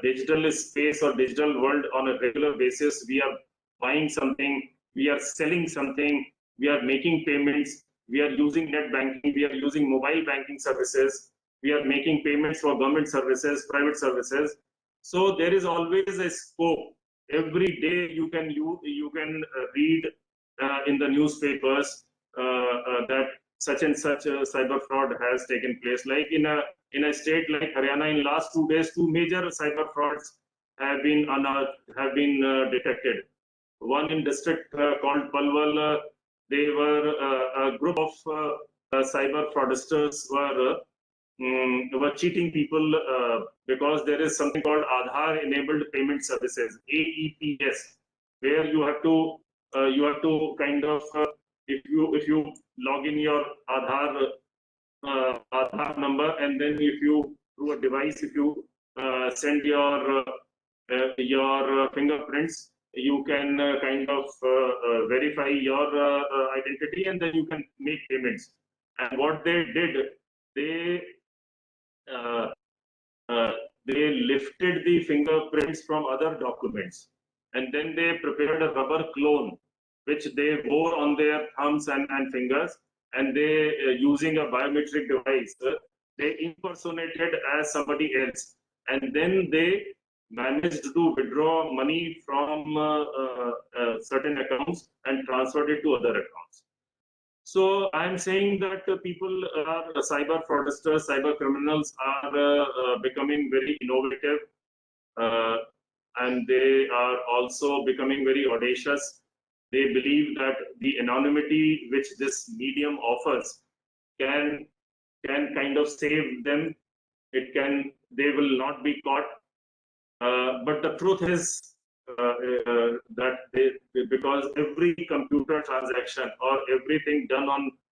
digital space or digital world on a regular basis. We are buying something, we are selling something, we are making payments, we are using net banking, we are using mobile banking services, we are making payments for government services, private services. So there is always a scope. Every day you can read in the newspapers that such and such a cyber fraud has taken place. Like in a state like Haryana, in last 2 days, 2 major cyber frauds have been detected. One in district called Palwal, they were a group of cyber fraudsters were cheating people because there is something called Aadhaar enabled payment services, AEPS, where you have to kind of if you log in your Aadhaar number, and then if you through a device, if you send your fingerprints, you can kind of verify your identity, and then you can make payments. And what they did, they lifted the fingerprints from other documents, and then they prepared a rubber clone which they wore on their thumbs and fingers, and they using a biometric device, they impersonated as somebody else, and then they managed to withdraw money from certain accounts and transferred it to other accounts. So I'm saying that people are cyber fraudsters, cyber criminals are becoming very innovative, and they are also becoming very audacious. They believe that the anonymity which this medium offers can kind of save them. They will not be caught. But the truth is that because every computer transaction or everything done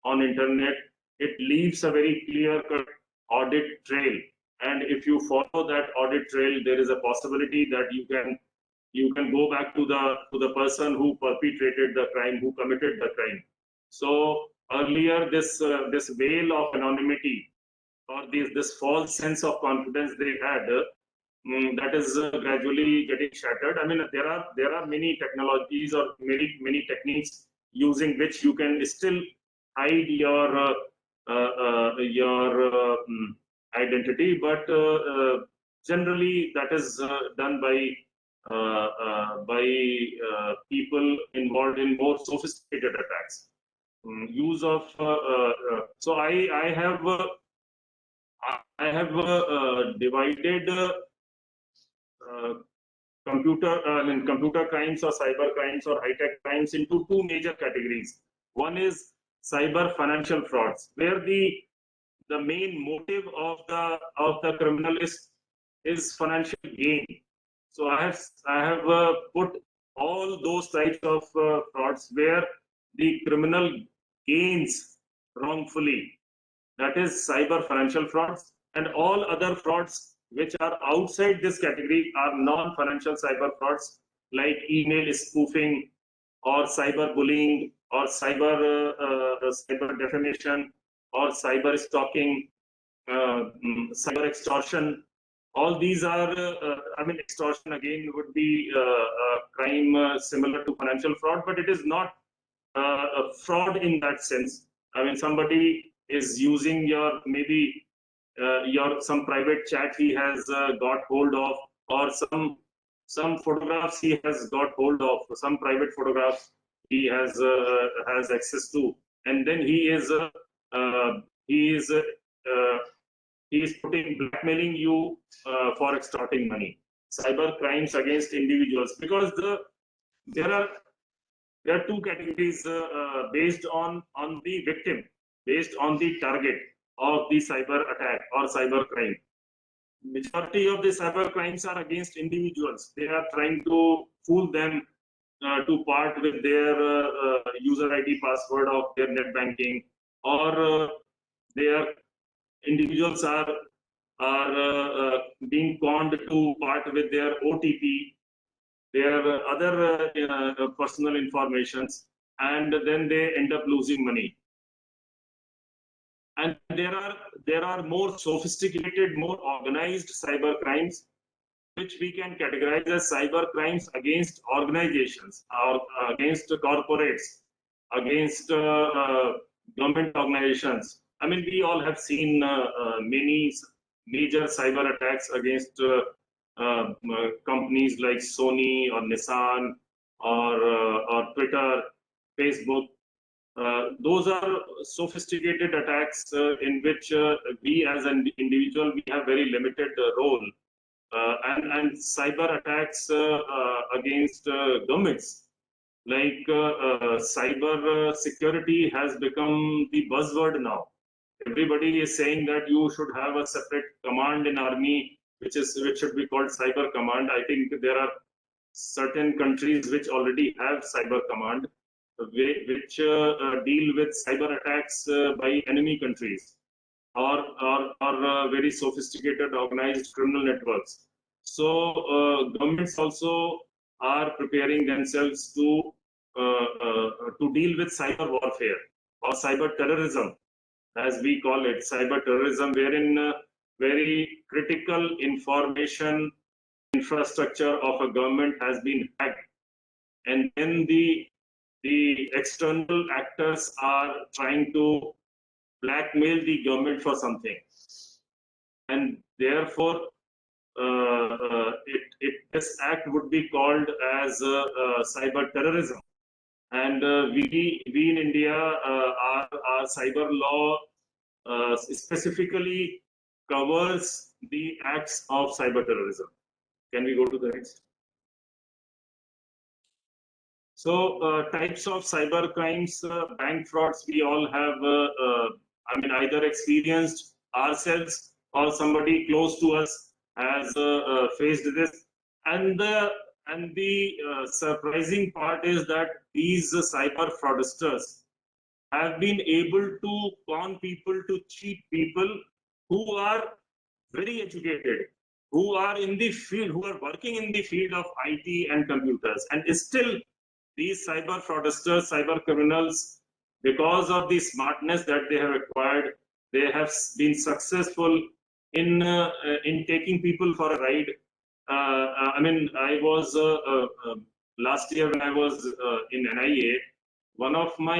on internet, it leaves a very clear-cut audit trail. And if you follow that audit trail, there is a possibility that you can go back to the person who perpetrated the crime, who committed the crime. So earlier, this veil of anonymity or this false sense of confidence they had that is gradually getting shattered. I mean, there are many technologies or many techniques using which you can still hide your identity, but generally that is done by people involved in more sophisticated attacks. Use of so I have divided computer crimes or cyber crimes or high-tech crimes into two major categories. One is cyber financial frauds, where the main motive of the criminal is financial gain. So I have put all those types of frauds where the criminal gains wrongfully. That is cyber financial frauds, and all other frauds which are outside this category are non-financial cyber frauds, like email spoofing or cyber bullying or cyber defamation or cyber stalking, cyber extortion. All these are, I mean, extortion again would be a crime similar to financial fraud, but it is not a fraud in that sense. I mean, somebody is using your maybe your some private chat he has got hold of, or some photographs he has got hold of, some private photographs he has access to, and then he is blackmailing you for extorting money. Cyber crimes against individuals, because there are two categories based on the victim, based on the target of the cyber attack or cyber crime. Majority of the cyber crimes are against individuals. They are trying to fool them to part with their user ID password of their net banking, or their individuals are being conned to part with their OTP, their other personal informations, and then they end up losing money. And there are more sophisticated, more organized cyber crimes, which we can categorize as cyber crimes against organizations, or against corporates, against government organizations. I mean, we all have seen many major cyber attacks against companies like Sony or Nissan or Twitter, Facebook. Those are sophisticated attacks in which we as an individual, we have very limited role. And cyber attacks against governments, like cyber security has become the buzzword now. Everybody is saying that you should have a separate command in army, which should be called cyber command. I think there are certain countries which already have cyber command, which deal with cyber attacks by enemy countries, or very sophisticated organized criminal networks. So governments also are preparing themselves to deal with cyber warfare or cyber terrorism, as we call it, cyber terrorism, wherein very critical information infrastructure of a government has been hacked, and then the external actors are trying to blackmail the government for something, and therefore this act would be called as cyber terrorism. And we in India, our cyber law specifically covers the acts of cyber terrorism. Can we go to the next? So types of cyber crimes, bank frauds, we all have, I mean, either experienced ourselves or somebody close to us has faced this. And the surprising part is that these cyber fraudsters have been able to con people, to cheat people who are very educated, who are in the field, who are working in the field of IT and computers, and still these cyber fraudsters, cyber criminals, because of the smartness that they have acquired, they have been successful in taking people for a ride, I mean, I was last year when I was in NIA, one of my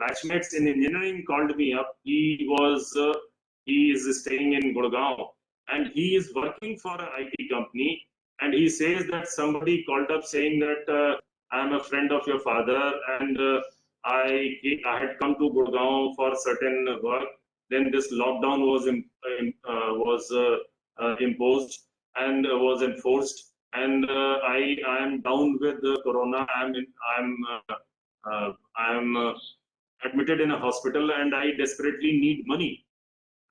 batchmates in engineering called me up. He is staying in Gurgaon and he is working for an IT company. And he says that somebody called up saying that I'm a friend of your father and I had come to Gurgaon for certain work. Then this lockdown was imposed and was enforced. And I am down with the corona. I'm admitted in a hospital and I desperately need money.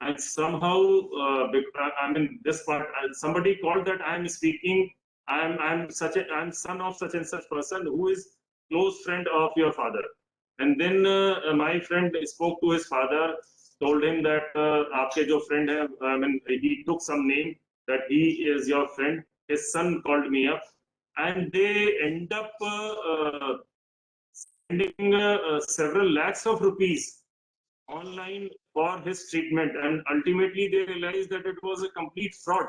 And somehow, I mean, this part, somebody called that I'm speaking. I'm son of such and such person who is close friend of your father. And then my friend spoke to his father, told him that आपके जो friend है, I mean, he took some name that he is your friend. His son called me up, and they end up spending several lakhs of rupees online for his treatment, and ultimately they realized that it was a complete fraud.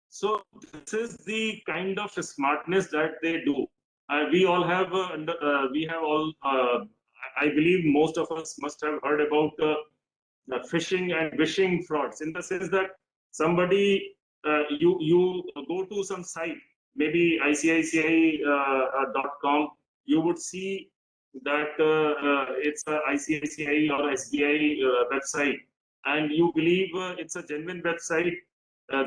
So this is the kind of smartness that they do. We all have, I believe most of us must have heard about phishing and wishing frauds, in the sense that somebody, you go to some site, maybe ICICI.com, you would see that it's a ICICI or SBI website, and you believe it's a genuine website.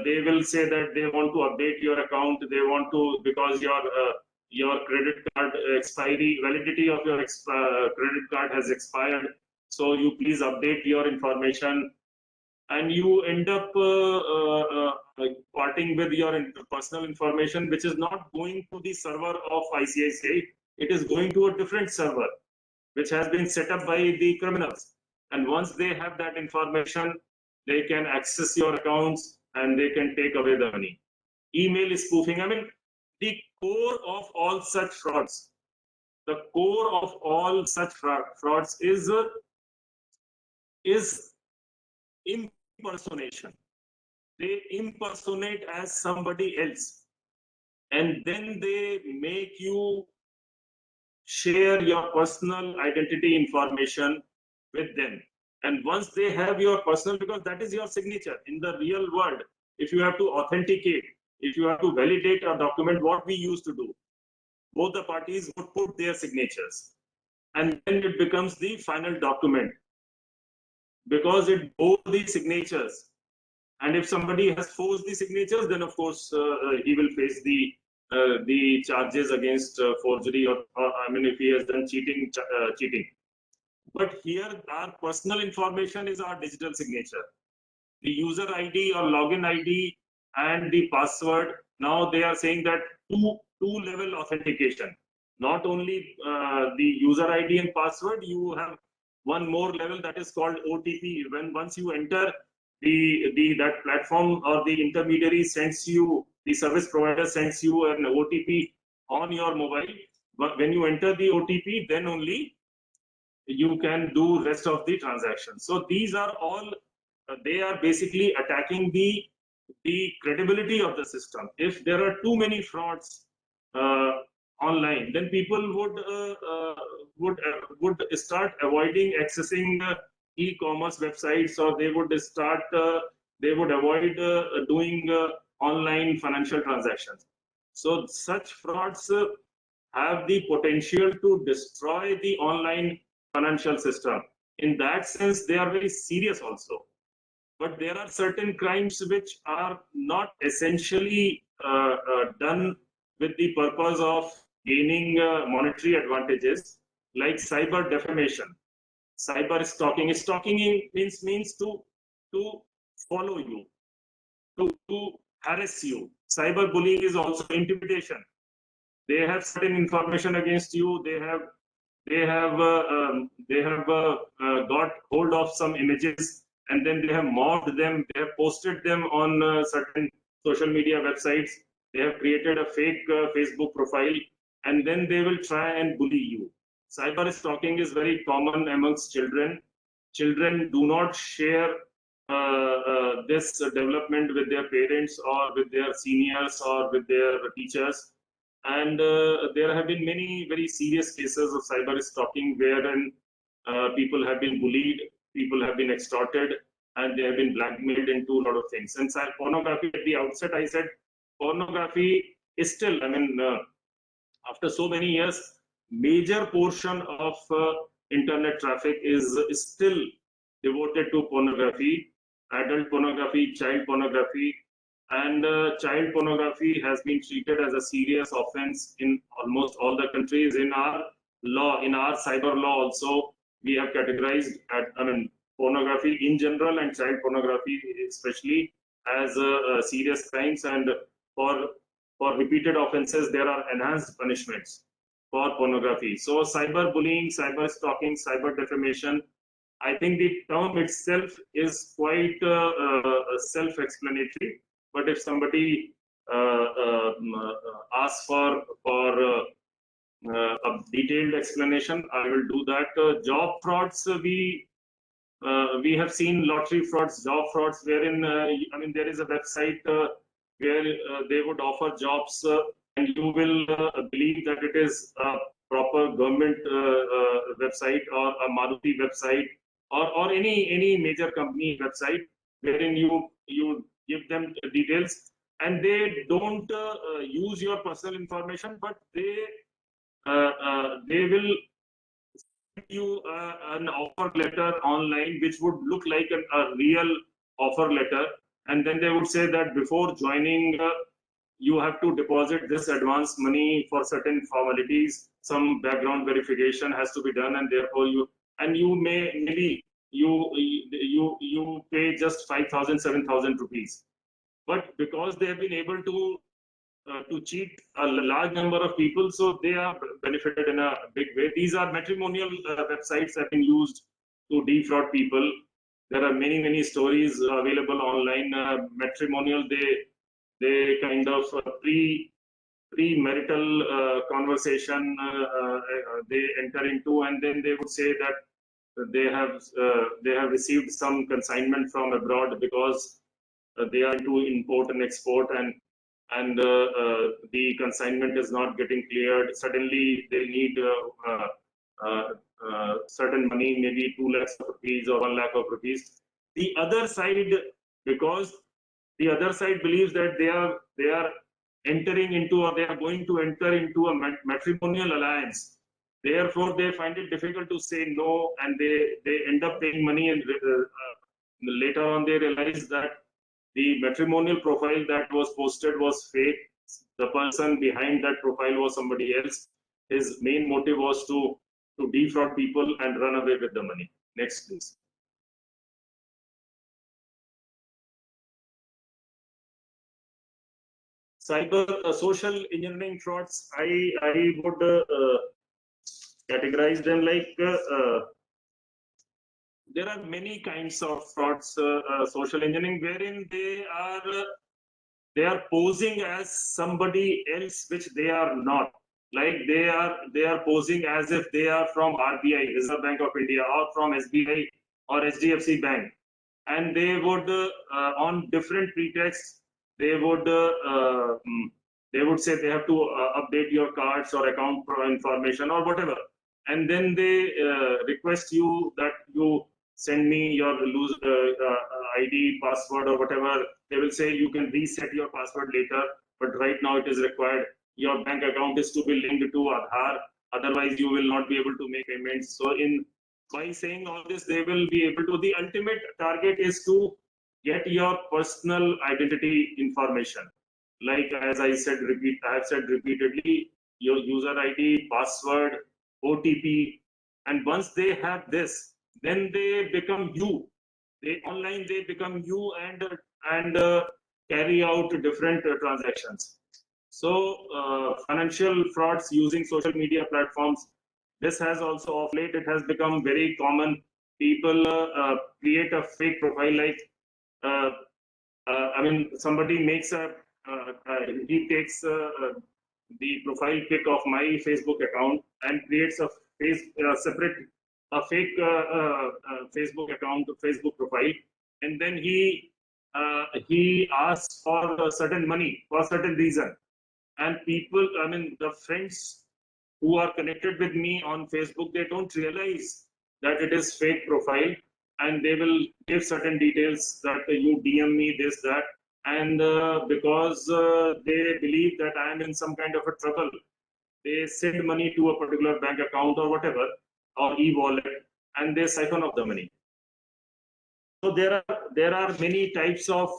They will say that they want to update your account. They want to, because your credit card validity of your credit card has expired. So you please update your information, and you end up parting with your personal information, which is not going to the server of ICICI. It is going to a different server, which has been set up by the criminals. And once they have that information, they can access your accounts and they can take away the money. Email spoofing. I mean, the core of all such frauds, is impersonation. They impersonate as somebody else, and then they make you share your personal identity information with them. And once they have your personal, because that is your signature in the real world, if you have to authenticate, if you have to validate a document, what we used to do, both the parties would put their signatures, and then it becomes the final document, because it bore the signatures. And if somebody has forged the signatures, then of course he will face the charges against forgery, or I mean, if he has done cheating. But here, our personal information is our digital signature. The user ID or login ID and the password. Now they are saying that two-level authentication. Not only the user ID and password, you have one more level that is called OTP. Once you enter that platform, or the intermediary sends you, the service provider sends you an OTP on your mobile. But when you enter the OTP, then only you can do rest of the transactions. So these are all, they are basically attacking the credibility of the system. If there are too many frauds online, then people would start avoiding accessing e-commerce websites, or they would avoid doing online financial transactions. So such frauds have the potential to destroy the online financial system. In that sense, they are very serious also. But there are certain crimes which are not essentially done with the purpose of gaining monetary advantages, like cyber defamation, cyber stalking. Stalking means to follow you, to harass you. Cyber bullying is also intimidation. They have certain information against you. They have got hold of some images, and then they have mobbed them. They have posted them on certain social media websites. They have created a fake Facebook profile, and then they will try and bully you. Cyber stalking is very common amongst children. Children do not share this development with their parents or with their seniors or with their teachers. And there have been many very serious cases of cyber stalking wherein people have been bullied, people have been extorted, and they have been blackmailed into a lot of things. And pornography, at the outset, I said pornography is still, I mean, after so many years, major portion of internet traffic is still devoted to pornography, adult pornography, child pornography, and child pornography has been treated as a serious offense in almost all the countries. In our law, in our cyber law also, we have categorized, pornography in general and child pornography especially as serious crimes, and for repeated offenses, there are enhanced punishments for pornography. So cyber bullying, cyber stalking, cyber defamation, I think the term itself is quite self-explanatory. But if somebody asks for a detailed explanation, I will do that. Job frauds, we have seen lottery frauds, job frauds, wherein there is a website where they would offer jobs, and you will believe that it is a proper government website or a Maruti website or any major company website, wherein you give them details, and they don't use your personal information, but they will send you an offer letter online, which would look like a real offer letter, and then they would say that before joining, you have to deposit this advance money for certain formalities. Some background verification has to be done, and therefore you pay just 5,000, 7,000 rupees. But because they have been able to cheat a large number of people, so they are benefited in a big way. These are matrimonial websites have been used to defraud people. There are many stories available online. Matrimonial, they kind of pre-marital conversation they enter into, and then they would say that they have received some consignment from abroad because they are into import and export, and the consignment is not getting cleared. Suddenly they need certain money, maybe 2 lakhs of rupees or 1 lakh of rupees. The other side, because the other side believes that they are entering into, or they are going to enter into a matrimonial alliance. Therefore, they find it difficult to say no, and they end up paying money, and later on they realize that the matrimonial profile that was posted was fake. The person behind that profile was somebody else. His main motive was to defraud people and run away with the money. Next, please. Cyber social engineering frauds, I would categorize them like there are many kinds of frauds, social engineering, wherein they are posing as somebody else which they are not. Like they are posing as if they are from RBI, Reserve Bank of India, or from SBI or HDFC Bank, and they would on different pretexts they would say they have to update your cards or account information or whatever, and then they request you that you send me your ID, password, or whatever. They will say you can reset your password later, but right now it is required. Your bank account is to be linked to Aadhaar, otherwise you will not be able to make payments. So by saying all this, they will be able to, the ultimate target is to get your personal identity information. Like as I have said repeatedly, your user ID, password, OTP, and once they have this, then they become you. They become you and carry out different transactions. So financial frauds using social media platforms, this has also of late, it has become very common. People create a fake profile, like somebody makes he takes the profile pic of my Facebook account and creates a fake Facebook account, Facebook profile, and then he asks for a certain money for a certain reason, and people, I mean, the friends who are connected with me on Facebook, they don't realize that it is fake profile, and they will give certain details that you DM me this, that, and because they believe that I am in some kind of a trouble, they send money to a particular bank account or whatever, or e-wallet, and they siphon off the money. So there are many types of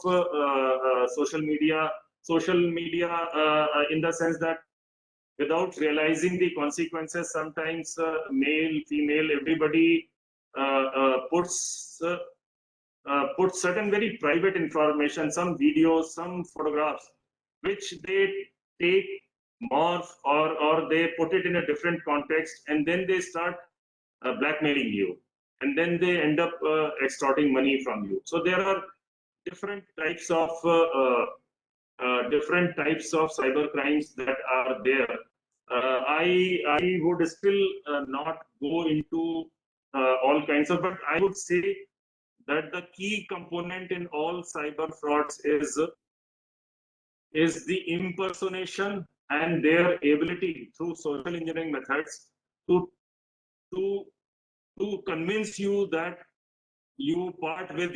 social media in the sense that without realizing the consequences, sometimes male, female, everybody puts certain very private information, some videos, some photographs, which they take, morph, or they put it in a different context, and then they start blackmailing you, and then they end up extorting money from you. So there are different types of cyber crimes that are there. I would still not go into all kinds of, but I would say that the key component in all cyber frauds is the impersonation and their ability through social engineering methods to convince you that you part with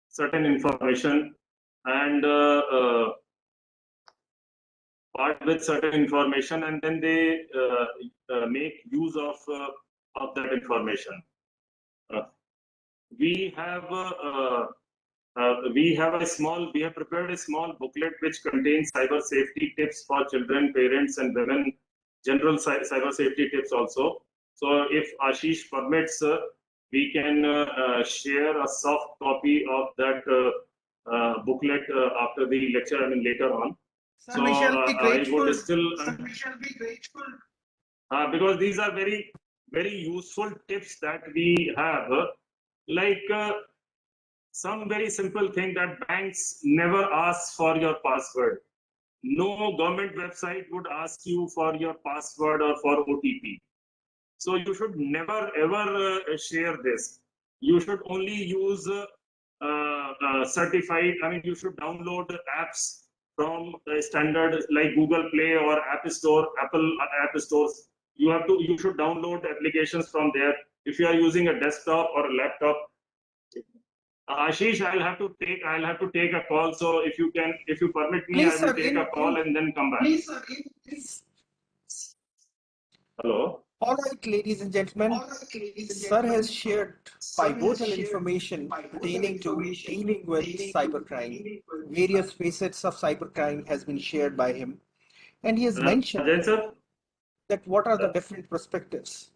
certain information, and and then they make use of that information. We have prepared a small booklet which contains cyber safety tips for children, parents, and women, general cyber safety tips also. So if Ashish permits, we can share a soft copy of that booklet after the lecture, I mean later on. Sir, So we shall be grateful. I would still, because these are very, very useful tips that we have, like some very simple thing that banks never ask for your password. No government website would ask you for your password or for OTP. So you should never ever share this. You should only use certified, I mean, you should download apps from standard like Google Play or App Store, Apple App Stores. You should download applications from there. If you are using a desktop or a laptop, Ashish, I'll have to take a call. So if you permit me, Please, I will sir, take a call and then come back. Please. Hello. All right, ladies and gentlemen, sir has shared pivotal information pertaining to dealing with cybercrime. Various facets of cybercrime has been shared by him, and he has mentioned that what are the different perspectives.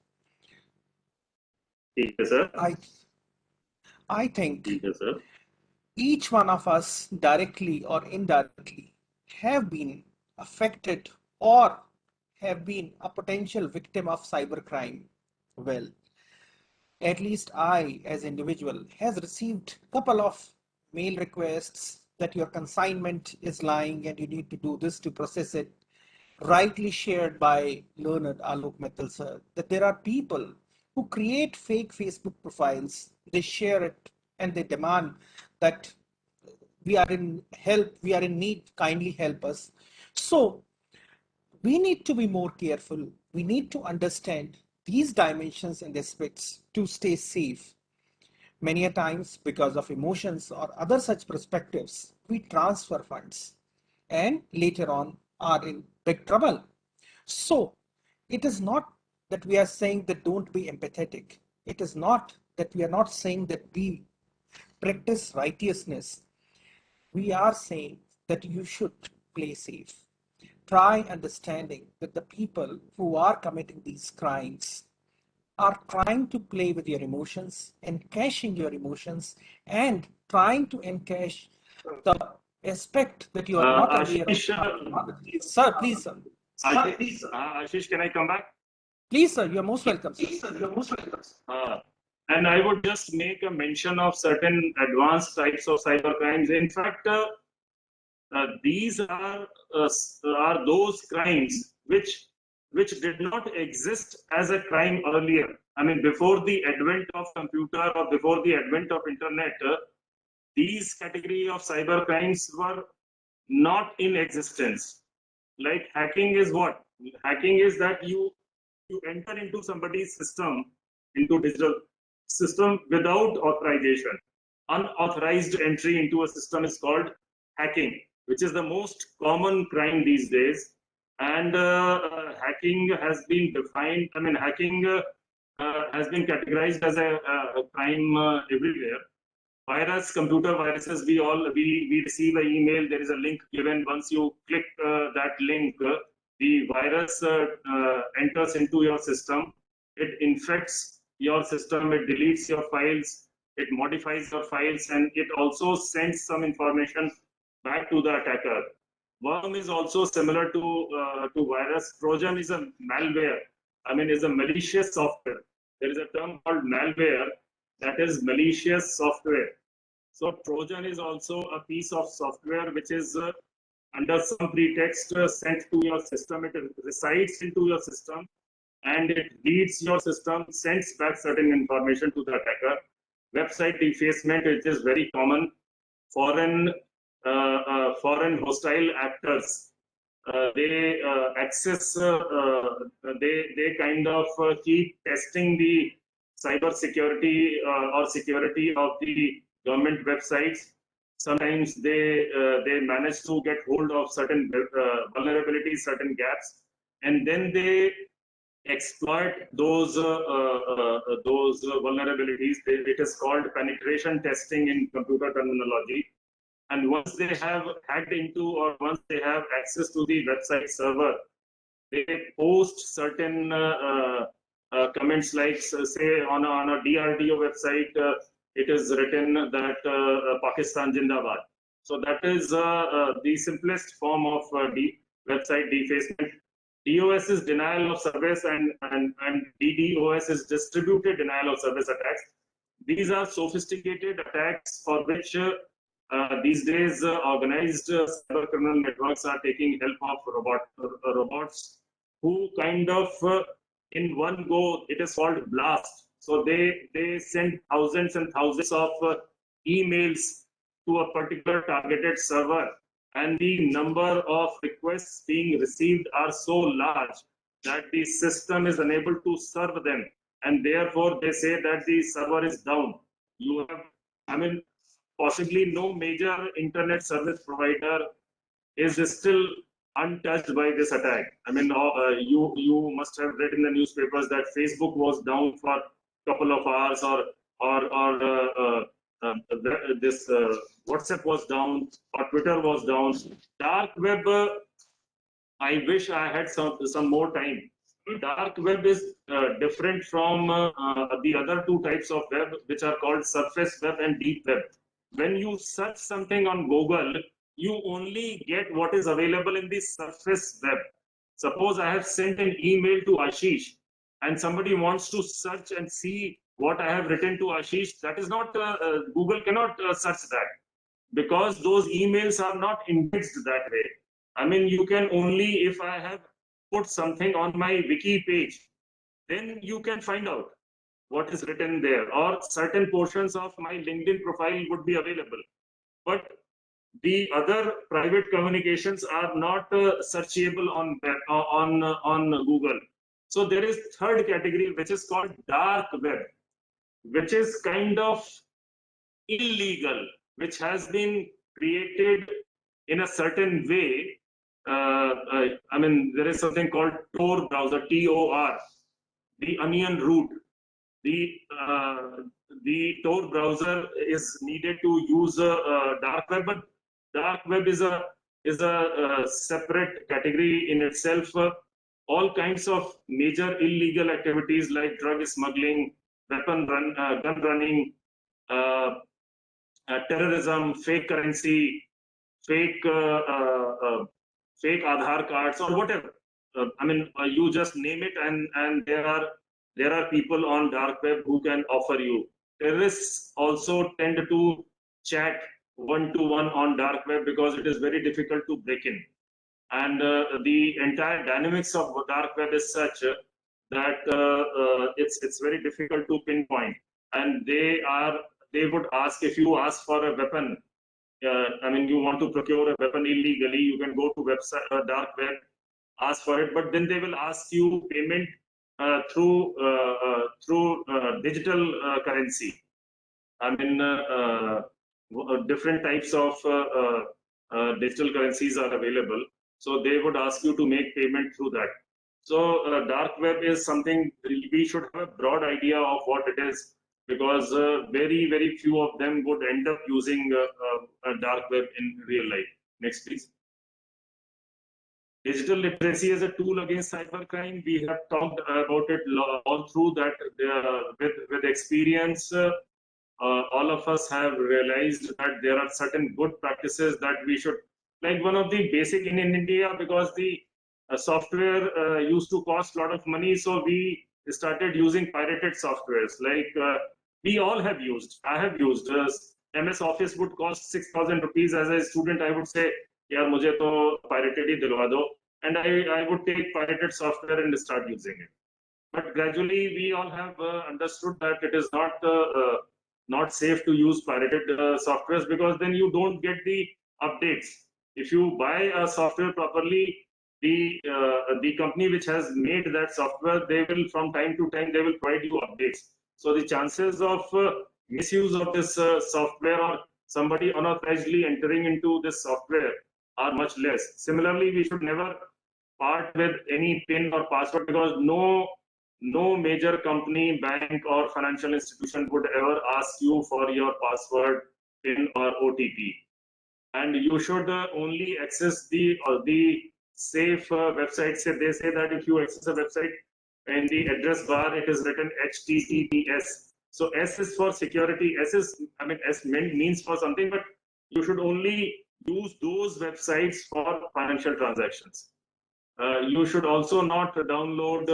Yes, sir. I think Yes, sir. each one of us, directly or indirectly, have been affected or have been a potential victim of cybercrime. Well, at least I, as individual, has received a couple of mail requests that your consignment is lying and you need to do this to process it. Rightly shared by learned Alok Mittal sir, that there are people who create fake Facebook profiles, they share it and they demand that we are in need, kindly help us. So we need to be more careful. We need to understand these dimensions and aspects to stay safe. Many a times, because of emotions or other such perspectives, we transfer funds and later on are in big trouble. So it is not that we are saying that don't be empathetic. It is not that we are not saying that we practice righteousness. We are saying that you should play safe. Try understanding that the people who are committing these crimes are trying to play with your emotions, encashing your emotions, and trying to encash the aspect that you are not aware of. Sir, please, sir. Ashish, can I come back? Please, sir, you're most welcome. And I would just make a mention of certain advanced types of cyber crimes. In fact, these are those crimes which did not exist as a crime earlier. I mean, before the advent of computer or before the advent of internet, these category of cyber crimes were not in existence. Like hacking is what? Hacking is that you enter into somebody's system, into digital system without authorization. Unauthorized entry into a system is called hacking, which is the most common crime these days. And hacking has been defined, I mean, hacking has been categorized as a crime everywhere. Virus, computer viruses, we receive an email, there is a link given. Once you click that link, the virus enters into your system. It infects your system, it deletes your files, it modifies your files, and it also sends some information back to the attacker. Worm is also similar to virus. Trojan is a malware. I mean, is a malicious software. There is a term called malware that is malicious software. So Trojan is also a piece of software which is under some pretext sent to your system. It resides into your system and it reads your system, sends back certain information to the attacker. Website defacement, which is very common. Foreign hostile actors, they access, they kind of keep testing the cyber security or security of the government websites. Sometimes they manage to get hold of certain vulnerabilities, certain gaps, and then they exploit those vulnerabilities. It is called penetration testing in computer terminology. And once they have hacked into, or once they have access to the website server, they post certain comments like, say, on a DRDO website, it is written that Pakistan Jindabad. So that is the simplest form of website defacement. DOS is denial of service, and DDoS is distributed denial of service attacks. These are sophisticated attacks for which these days organized cyber criminal networks are taking help of robots who kind of in one go, it is called blast. So they send thousands and thousands of emails to a particular targeted server, and the number of requests being received are so large that the system is unable to serve them, and therefore they say that the server is down. You have, I mean, possibly no major internet service provider is still untouched by this attack. I mean, you must have read in the newspapers that Facebook was down for a couple of hours, or this WhatsApp was down, or Twitter was down. Dark web, I wish I had some more time. Dark web is different from the other two types of web, which are called surface web and deep web. When you search something on Google, you only get what is available in the surface web. Suppose I have sent an email to Ashish, and somebody wants to search and see what I have written to Ashish. That is not, Google cannot search that, because those emails are not indexed that way. I mean, you can only, if I have put something on my wiki page, then you can find out what is written there, or certain portions of my LinkedIn profile would be available. But the other private communications are not searchable on Google. So there is third category, which is called dark web, which is kind of illegal, which has been created in a certain way. I mean, there is something called Tor browser, Tor, the onion root. The Tor browser is needed to use dark web, but dark web is a separate category in itself. All kinds of major illegal activities like drug smuggling, gun running, terrorism, fake currency, fake Aadhaar cards, or whatever. I mean, you just name it, and there are people on dark web who can offer you. Terrorists also tend to chat one-to-one on dark web because it is very difficult to break in. And the entire dynamics of dark web is such that it's very difficult to pinpoint, and they would ask, if you ask for a weapon, I mean, you want to procure a weapon illegally, you can go to website, dark web, ask for it, but then they will ask you payment through digital currency. I mean, different types of digital currencies are available. So they would ask you to make payment through that. So dark web is something we should have a broad idea of what it is, because very, very few of them would end up using a dark web in real life. Next, please. Digital literacy as a tool against cybercrime. We have talked about it all through that. With experience, all of us have realized that there are certain good practices that we should, like one of the basic in India, because the software used to cost a lot of money, so we started using pirated softwares. Like we all have used. I have used. MS Office would cost 6,000 rupees. As a student, I would say, "Yaar, mujhe to pirated hi dilwa do," and I would take pirated software and start using it. But gradually, we all have understood that it is not safe to use pirated softwares, because then you don't get the updates. If you buy a software properly, the company which has made that software, they will from time to time they will provide you updates. So the chances of misuse of this software or somebody unauthorizedly entering into this software are much less. Similarly, we should never part with any PIN or password, because no major company, bank, or financial institution would ever ask you for your password, PIN, or OTP. And you should only access the safe websites. They say that if you access a website, in the address bar it is written HTTPS. So S is for security. S means for something, but you should only use those websites for financial transactions. You should also not download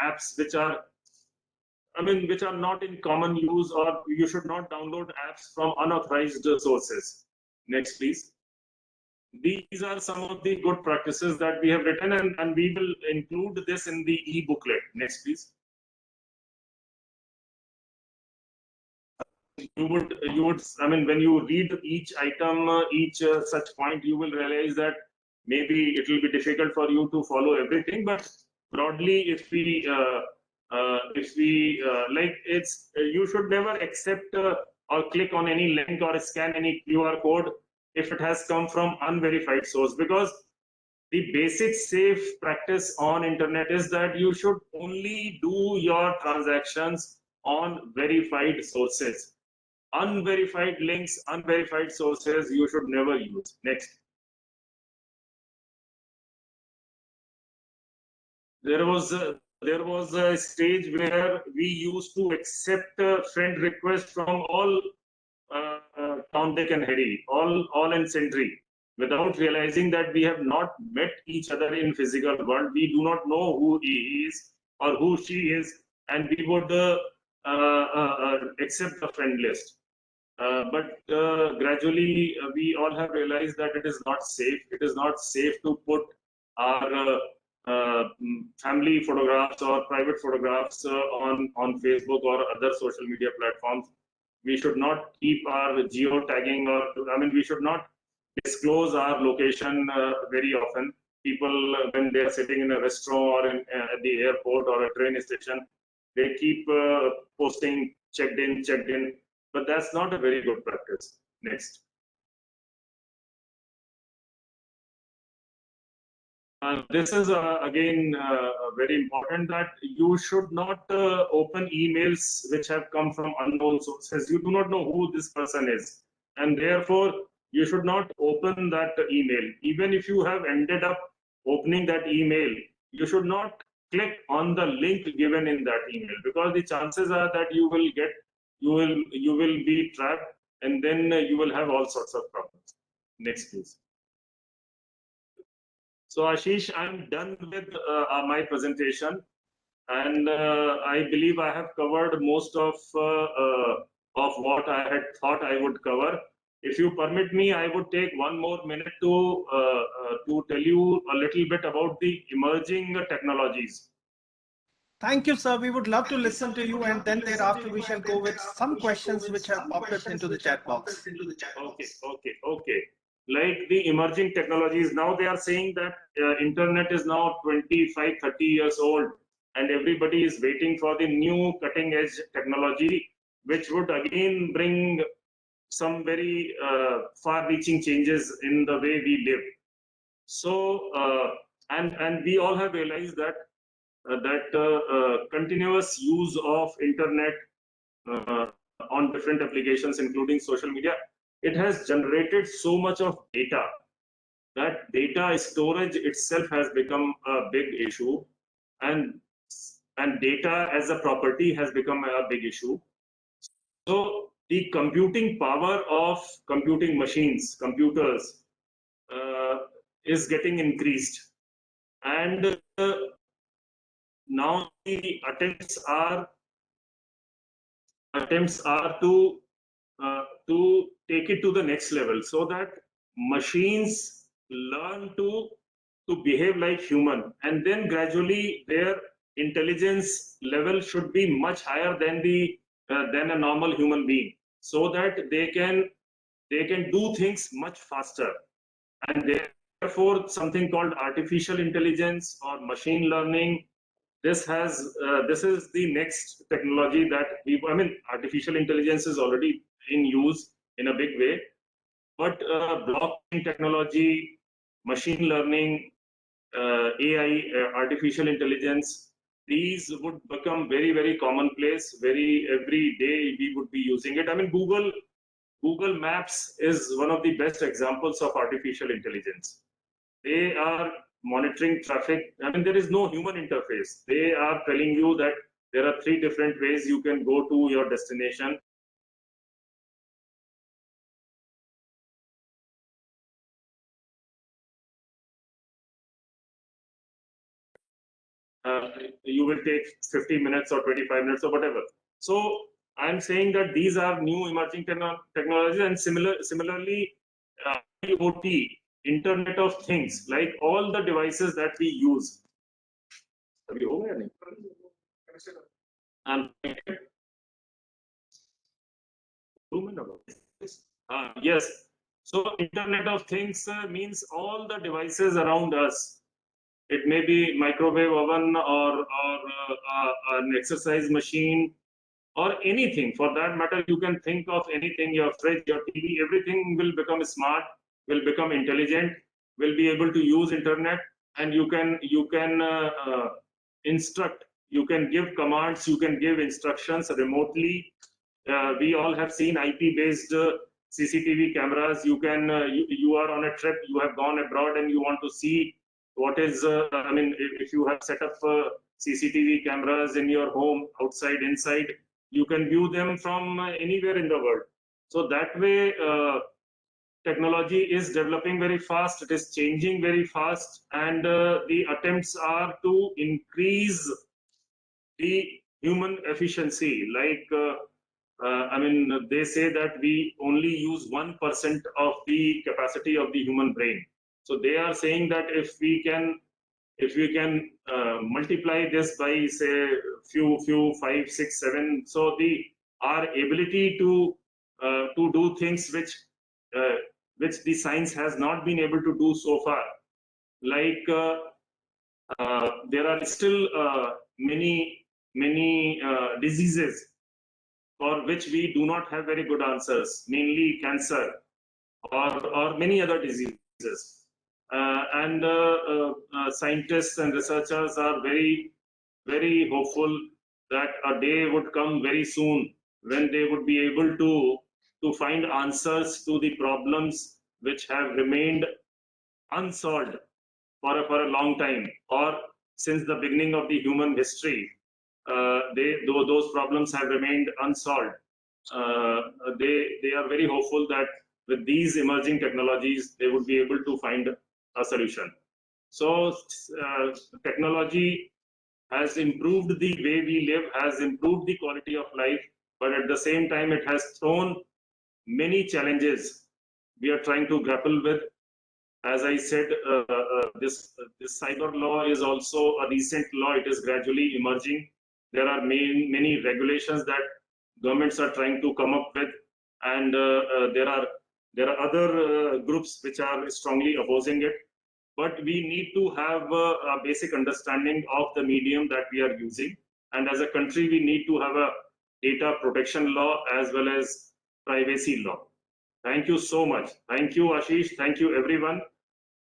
apps which are not in common use, or you should not download apps from unauthorized sources. Next, please. These are some of the good practices that we have written, and we will include this in the e-booklet. Next, please. You would, when you read each item, each such point, you will realize that maybe it will be difficult for you to follow everything, but broadly, if we you should never accept or click on any link or scan any QR code if it has come from unverified source, because the basic safe practice on internet is that you should only do your transactions on verified sources. Unverified links, unverified sources, you should never use. Next. There was a stage where we used to accept friend requests from all Tom, Dick, and Harry, all and sundry, without realizing that we have not met each other in physical world. We do not know who he is or who she is, and we would accept the friend list. But gradually, we all have realized that it is not safe. It is not safe to put our family photographs or private photographs on Facebook or other social media platforms. We should not keep our geotagging, or we should not disclose our location very often. People, when they are sitting in a restaurant or at the airport or a train station, they keep posting checked in, but that's not a very good practice. Next. This is again very important, that you should not open emails which have come from unknown sources. You do not know who this person is, and therefore you should not open that email. Even if you have ended up opening that email, you should not click on the link given in that email, because the chances are that you will be trapped, and then you will have all sorts of problems. Next, please. So Ashish, I'm done with my presentation, and I believe I have covered most of what I had thought I would cover. If you permit me, I would take one more minute to tell you a little bit about the emerging technologies. Thank you, sir. We would love to listen to you, and then thereafter we shall go with some questions which have popped up into the chat box. Okay. Like the emerging technologies, now they are saying that internet is now 25, 30 years old, and everybody is waiting for the new cutting edge technology, which would again bring some very far-reaching changes in the way we live. So, and we all have realized that continuous use of internet on different applications, including social media, it has generated so much of data that data storage itself has become a big issue, and data as a property has become a big issue. So the computing power of computing machines, computers, is getting increased, and now the attempts are to take it to the next level, so that machines learn to behave like human, and then gradually their intelligence level should be much higher than a normal human being, so that they can do things much faster. And therefore something called artificial intelligence or machine learning, this is the next technology that artificial intelligence is already in use in a big way, but blockchain technology, machine learning, AI, artificial intelligence, these would become very, very commonplace. Every day we would be using it. I mean, Google Maps is one of the best examples of artificial intelligence. They are monitoring traffic. I mean, there is no human interface. They are telling you that there are 3 different ways you can go to your destination. You will take 50 minutes or 25 minutes or whatever. So I'm saying that these are new emerging technologies, and similarly, IoT, Internet of Things, like all the devices that we use. Yes. So Internet of Things means all the devices around us. It may be microwave oven or an exercise machine or anything for that matter. You can think of anything, your fridge, your TV, everything will become smart, will become intelligent, will be able to use internet, and you can instruct, you can give commands, you can give instructions remotely. We all have seen IP-based CCTV cameras. You can you are on a trip, you have gone abroad, and you want to see what is if you have set up CCTV cameras in your home, outside, inside, you can view them from anywhere in the world. So that way technology is developing very fast, it is changing very fast, and the attempts are to increase the human efficiency. Like they say that we only use 1% of the capacity of the human brain. So they are saying that if we can multiply this by, say, few 5, 6, 7, so our ability to do things which the science has not been able to do so far. Like there are still many diseases for which we do not have very good answers, mainly cancer or many other diseases. And scientists and researchers are very, very hopeful that a day would come very soon when they would be able to find answers to the problems which have remained unsolved for a long time, or since the beginning of the human history. Those problems have remained unsolved. They are very hopeful that with these emerging technologies, they would be able to find a solution. So technology has improved the way we live, has improved the quality of life, but at the same time, it has thrown many challenges we are trying to grapple with. As I said, this cyber law is also a recent law. It is gradually emerging. There are many regulations that governments are trying to come up with, and there are other groups which are strongly opposing it. But we need to have a basic understanding of the medium that we are using, and as a country, we need to have a data protection law as well as privacy law. Thank you so much. Thank you, Ashish. Thank you, everyone,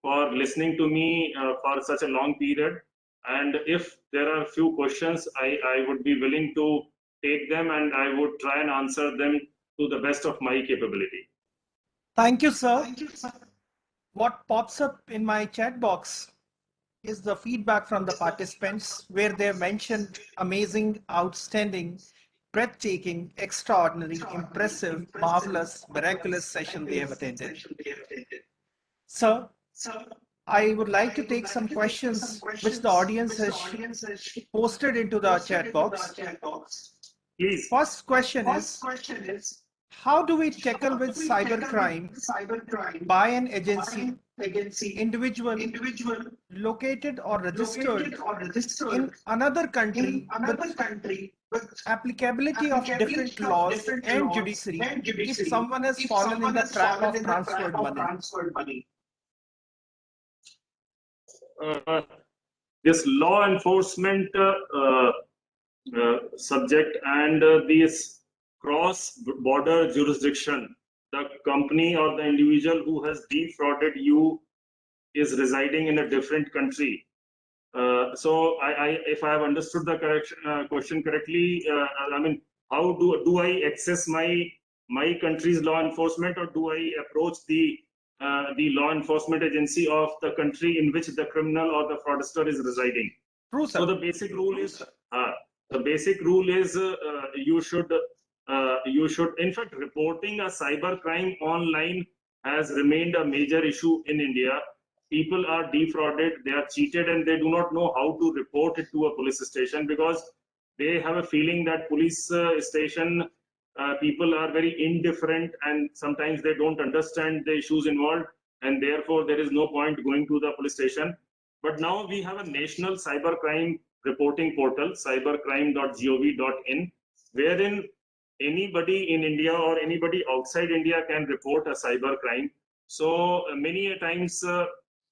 for listening to me for such a long period. And if there are a few questions, I would be willing to take them, and I would try and answer them to the best of my capability. Thank you, sir. What pops up in my chat box is the feedback from the participants where they mentioned amazing, outstanding, breathtaking, extraordinary, impressive, marvelous, miraculous session they have attended. Sir, I would like to take some questions which the audience has posted into the chat box. Please. First question is, how do we tackle with cybercrime by an agency, individual located or registered in another country with applicability of different laws and judiciary if someone has fallen in the trap of transferred money? This law enforcement subject and this cross-border jurisdiction, the company or the individual who has defrauded you is residing in a different country. So if I have understood the question correctly, I mean, how do I access my country's law enforcement, or do I approach the law enforcement agency of the country in which the criminal or the fraudster is residing? True, sir. So the basic rule is you should in fact, reporting a cyber crime online has remained a major issue in India. People are defrauded, they are cheated, and they do not know how to report it to a police station because they have a feeling that police station people are very indifferent, and sometimes they don't understand the issues involved, and therefore there is no point going to the police station. But now we have a national cybercrime reporting portal, cybercrime.gov.in, wherein anybody in India or anybody outside India can report a cybercrime. So many a times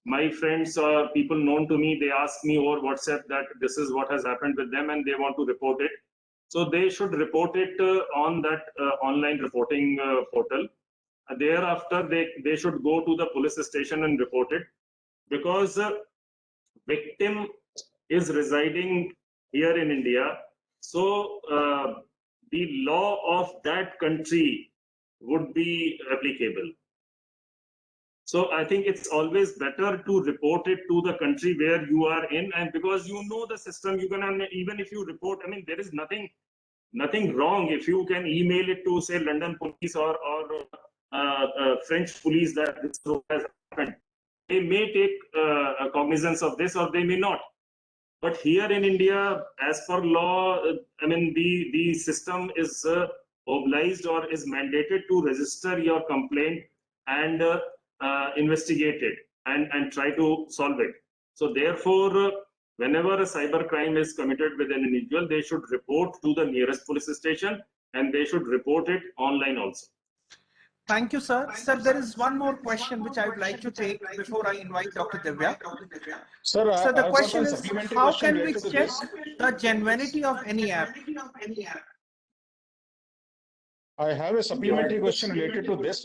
my friends or people known to me, they ask me over WhatsApp that this is what has happened with them and they want to report it. So they should report it on that online reporting portal. Thereafter, they should go to the police station and report it, because victim is residing here in India. So the law of that country would be applicable. So I think it's always better to report it to the country where you are in, and because you know the system, you can, even if you report, I mean, there is nothing wrong if you can email it to, say, London police or French police that this has happened. They may take cognizance of this, or they may not. But here in India, as per law, I mean, the system is obliged or is mandated to register your complaint and investigate it and try to solve it. So therefore, whenever a cyber crime is committed with an individual, they should report to the nearest police station, and they should report it online also. Thank you, sir. Sir, there is one more question which I would like to take before I invite Dr. Divya. Sir, the question is, how can we check the genuinity of any app? I have a supplementary question related to this.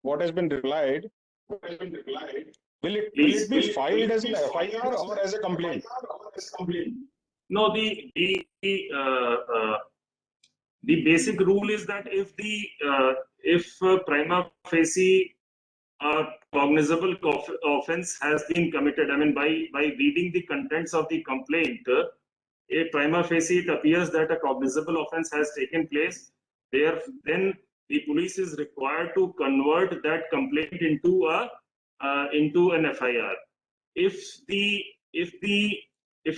What has been replied? Will it be filed as an FIR or as a complaint? No, the basic rule is that if prima facie cognizable offense has been committed, I mean, by reading the contents of the complaint, a prima facie it appears that a cognizable offense has taken place. Then the police is required to convert that complaint into an FIR. If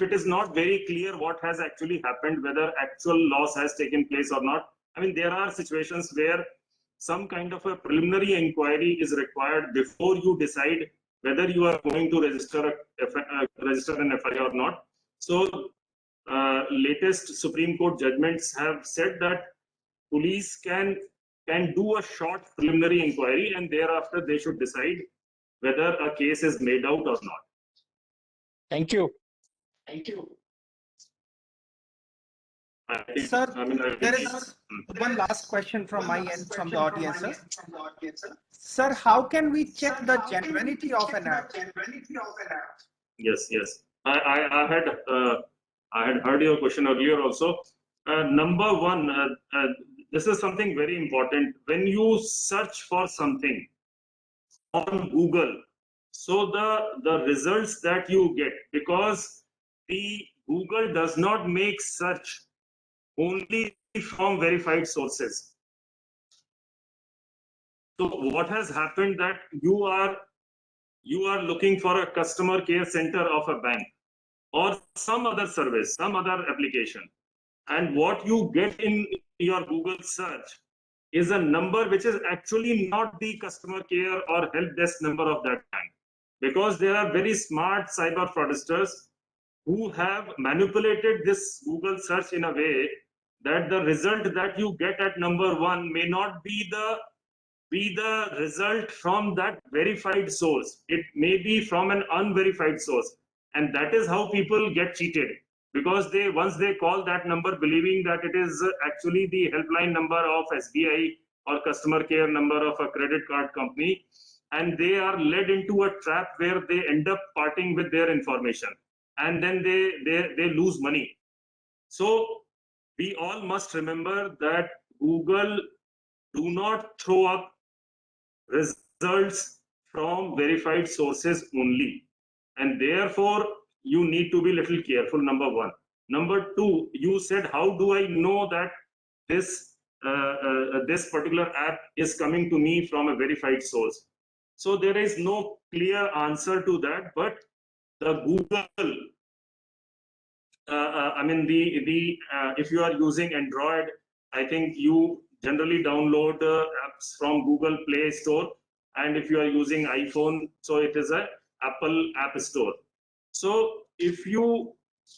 it is not very clear what has actually happened, whether actual loss has taken place or not, I mean, there are situations where some kind of a preliminary inquiry is required before you decide whether you are going to register an FIR or not. So latest Supreme Court judgments have said that police can do a short preliminary inquiry, and thereafter they should decide whether a case is made out or not. Thank you. Sir, there is one last question from my end, from the audience, sir. Sir, how can we check the genuinity of an app? Yes. I had heard your question earlier also. Number one, this is something very important. When you search for something on Google, so the results that you get, because the Google does not make search only from verified sources. So what has happened that you are looking for a customer care center of a bank or some other service, some other application, and what you get in your Google search is a number which is actually not the customer care or help desk number of that bank, because there are very smart cyber fraudsters who have manipulated this Google search in a way that the result that you get at number one may not be the result from that verified source. It may be from an unverified source, and that is how people get cheated, because once they call that number believing that it is actually the helpline number of SBI or customer care number of a credit card company, and they are led into a trap where they end up parting with their information, and then they lose money. So we all must remember that Google do not throw up results from verified sources only, and therefore you need to be little careful, number one. Number two, you said, how do I know that this particular app is coming to me from a verified source? So there is no clear answer to that, but the Google, if you are using Android, I think you generally download apps from Google Play Store, and if you are using iPhone, so it is a Apple App Store. So if you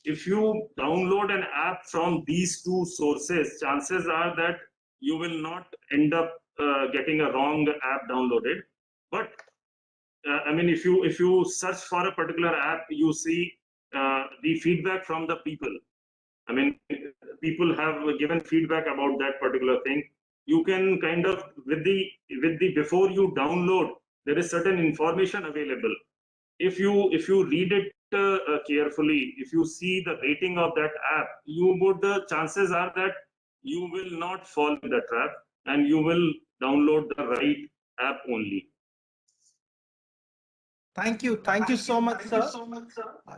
download an app from these two sources, chances are that you will not end up getting a wrong app downloaded. But if you search for a particular app, you see the feedback from the people. People have given feedback about that particular thing. You can kind of, with the before you download, there is certain information available. If you read it carefully, if you see the rating of that app, chances are that you will not fall in the trap, and you will download the right app only. Thank you so much, sir.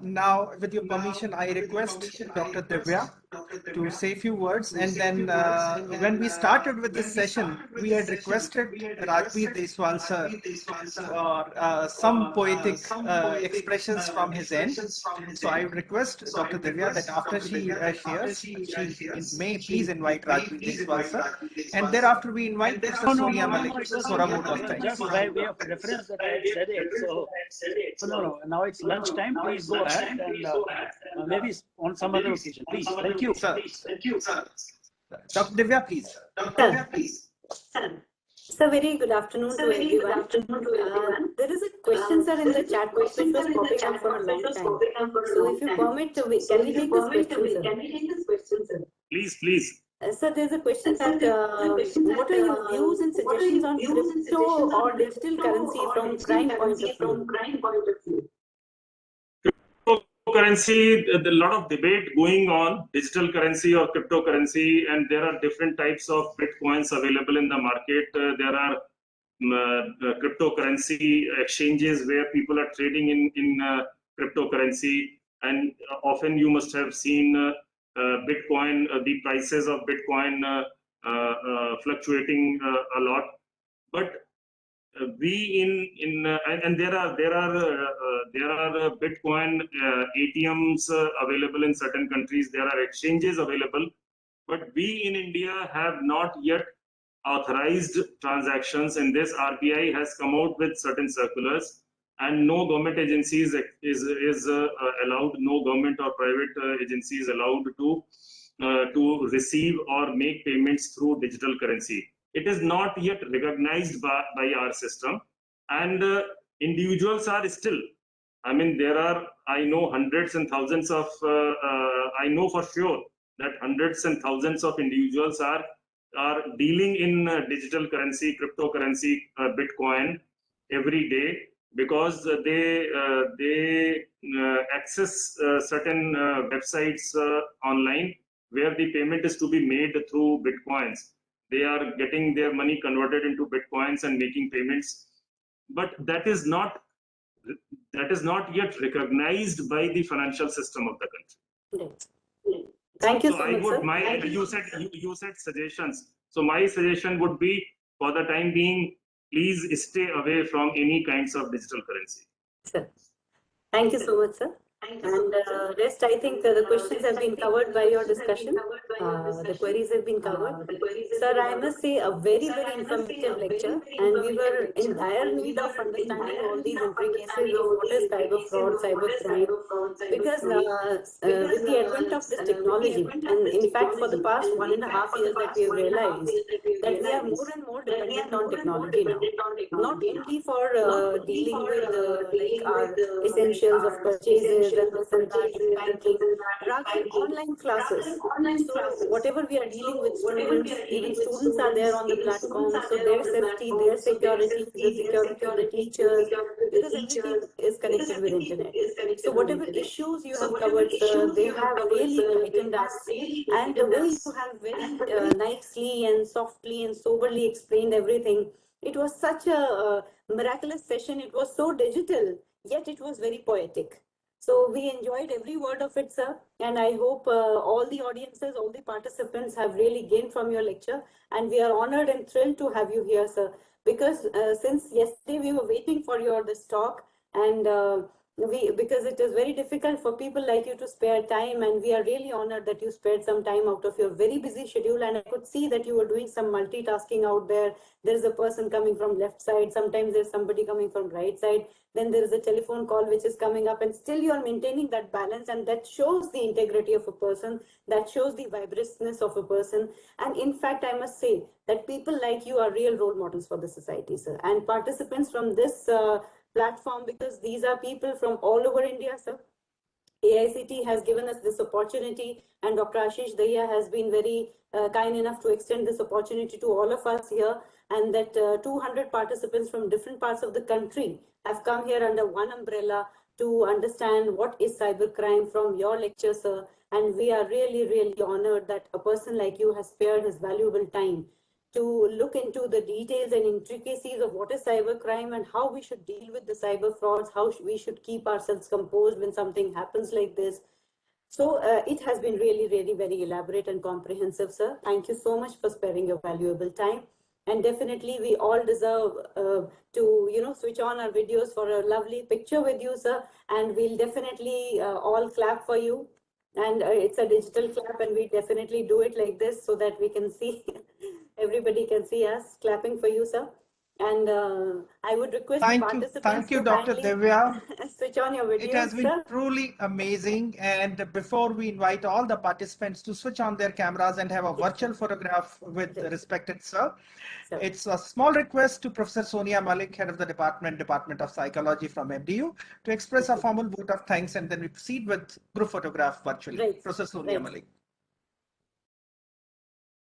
Now, with your permission, I request Dr. Divya to say a few words. And then when we started with this session, we had requested Rajbir Deswal sir for some poetic expressions from his end. So I would request Dr. Divya that after she shares, she may please invite Rajbir Deswal sir. And thereafter we invite Mr. Sonia Malik for a vote of thanks. Just by way of reference that I had said it. So no. Now it's lunchtime. Please go ahead, and maybe on some other occasion. Please. Thank you, sir. Dr. Divya, please. So very good afternoon to everyone. There is a question, sir, in the chat box which was popping up for a long time. So if you permit, can we take this question, sir? Please. Sir, there's a question that what are your views and suggestions on crypto or digital currency from crime point of view? Cryptocurrency, a lot of debate going on, digital currency or cryptocurrency, and there are different types of bitcoins available in the market. There are cryptocurrency exchanges where people are trading in cryptocurrency, and often you must have seen Bitcoin, the prices of Bitcoin fluctuating a lot. But and there are Bitcoin ATMs available in certain countries. There are exchanges available, but we in India have not yet authorized transactions. In this, RBI has come out with certain circulars, and no government agencies is allowed, no government or private agency is allowed to receive or make payments through digital currency. It is not yet recognized by our system, and individuals are still, I mean, there are, I know hundreds and thousands of, I know for sure that hundreds and thousands of individuals are dealing in digital currency, cryptocurrency, Bitcoin every day, because they access certain websites online where the payment is to be made through Bitcoins. They are getting their money converted into Bitcoins and making payments, but that is not yet recognized by the financial system of the country. Right. Thank you so I much, would, sir. you said suggestions. So my suggestion would be, for the time being, please stay away from any kinds of digital currency. Sir. Thank you so much, sir. And rest, I think the questions have been covered by your discussion. The queries have been covered. Sir, I must say a very, very informative lecture, and we were in dire need of understanding all these intricacies of what is cyber fraud, cyber crime, because with the advent of this technology, and in fact for the past 1.5 years that we have realized that we are more and more dependent on technology now, not only for dealing with like our essentials of purchases and this and that, banking, rather online classes. So whatever we are dealing with students, even students are there on the platform. So their safety, their security, the security of the teachers, because everything is connected with internet. So whatever issues you have covered, sir, they have really enlightened us. And the way you have very nicely and softly and soberly explained everything, it was such a miraculous session. It was so digital, yet it was very poetic. So we enjoyed every word of it, sir. And I hope all the audiences, all the participants have really gained from your lecture. And we are honored and thrilled to have you here, sir. Because since yesterday we were waiting for your this talk, and because it is very difficult for people like you to spare time, and we are really honored that you spared some time out of your very busy schedule. And I could see that you were doing some multitasking out there. There's a person coming from left side, sometimes there's somebody coming from right side, then there is a telephone call which is coming up, and still you are maintaining that balance, and that shows the integrity of a person, that shows the vibrancy of a person. And in fact, I must say that people like you are real role models for the society, sir, and participants from this platform, because these are people from all over India, sir. AICTE has given us this opportunity, and Dr. Ashish Dahiya has been very kind enough to extend this opportunity to all of us here, and that 200 participants from different parts of the country have come here under one umbrella to understand what is cybercrime from your lecture, sir. And we are really, really honored that a person like you has spared his valuable time to look into the details and intricacies of what is cybercrime and how we should deal with the cyber frauds, how we should keep ourselves composed when something happens like this. So it has been really, really very elaborate and comprehensive, sir. Thank you so much for sparing your valuable time. And definitely we all deserve to, switch on our videos for a lovely picture with you, sir. And we'll definitely all clap for you. And it's a digital clap, and we definitely do it like this so that we can see, everybody can see us clapping for you, sir. And I would request the participants Thank you, to Dr. kindly Divya. switch on your videos, It has been sir. truly amazing. And before we invite all the participants to switch on their cameras and have a virtual photograph with the respected sir, it's a small request to Professor Sonia Malik, head of the Department of Psychology from MDU, to express a formal vote of thanks, and then we proceed with group photograph virtually. Right. Professor Sonia Malik.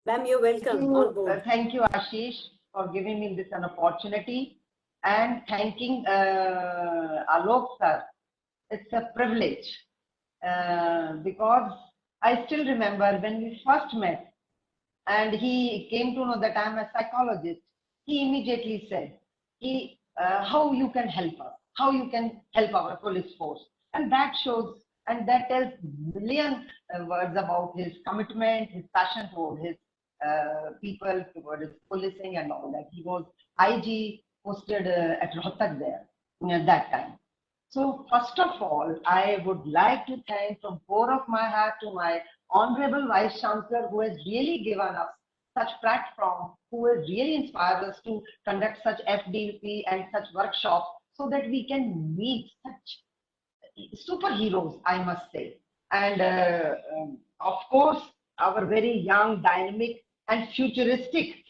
Ma'am, you're welcome on board. Thank you, Ashish, for giving me this an opportunity, and thanking Alok sir. It's a privilege because I still remember when we first met, and he came to know that I'm a psychologist. He immediately said, how you can help us, how you can help our police force. And that shows, and that tells million words about his commitment, his passion toward his people, toward his policing and all that. He was IG posted at Rohtak there at that time. So first of all, I would like to thank from core of my heart to my Honorable Vice Chancellor, who has really given us such platform who will really inspire us to conduct such FDP and such workshops so that we can meet such superheroes, I must say. And of course, our very young, dynamic, and futuristic,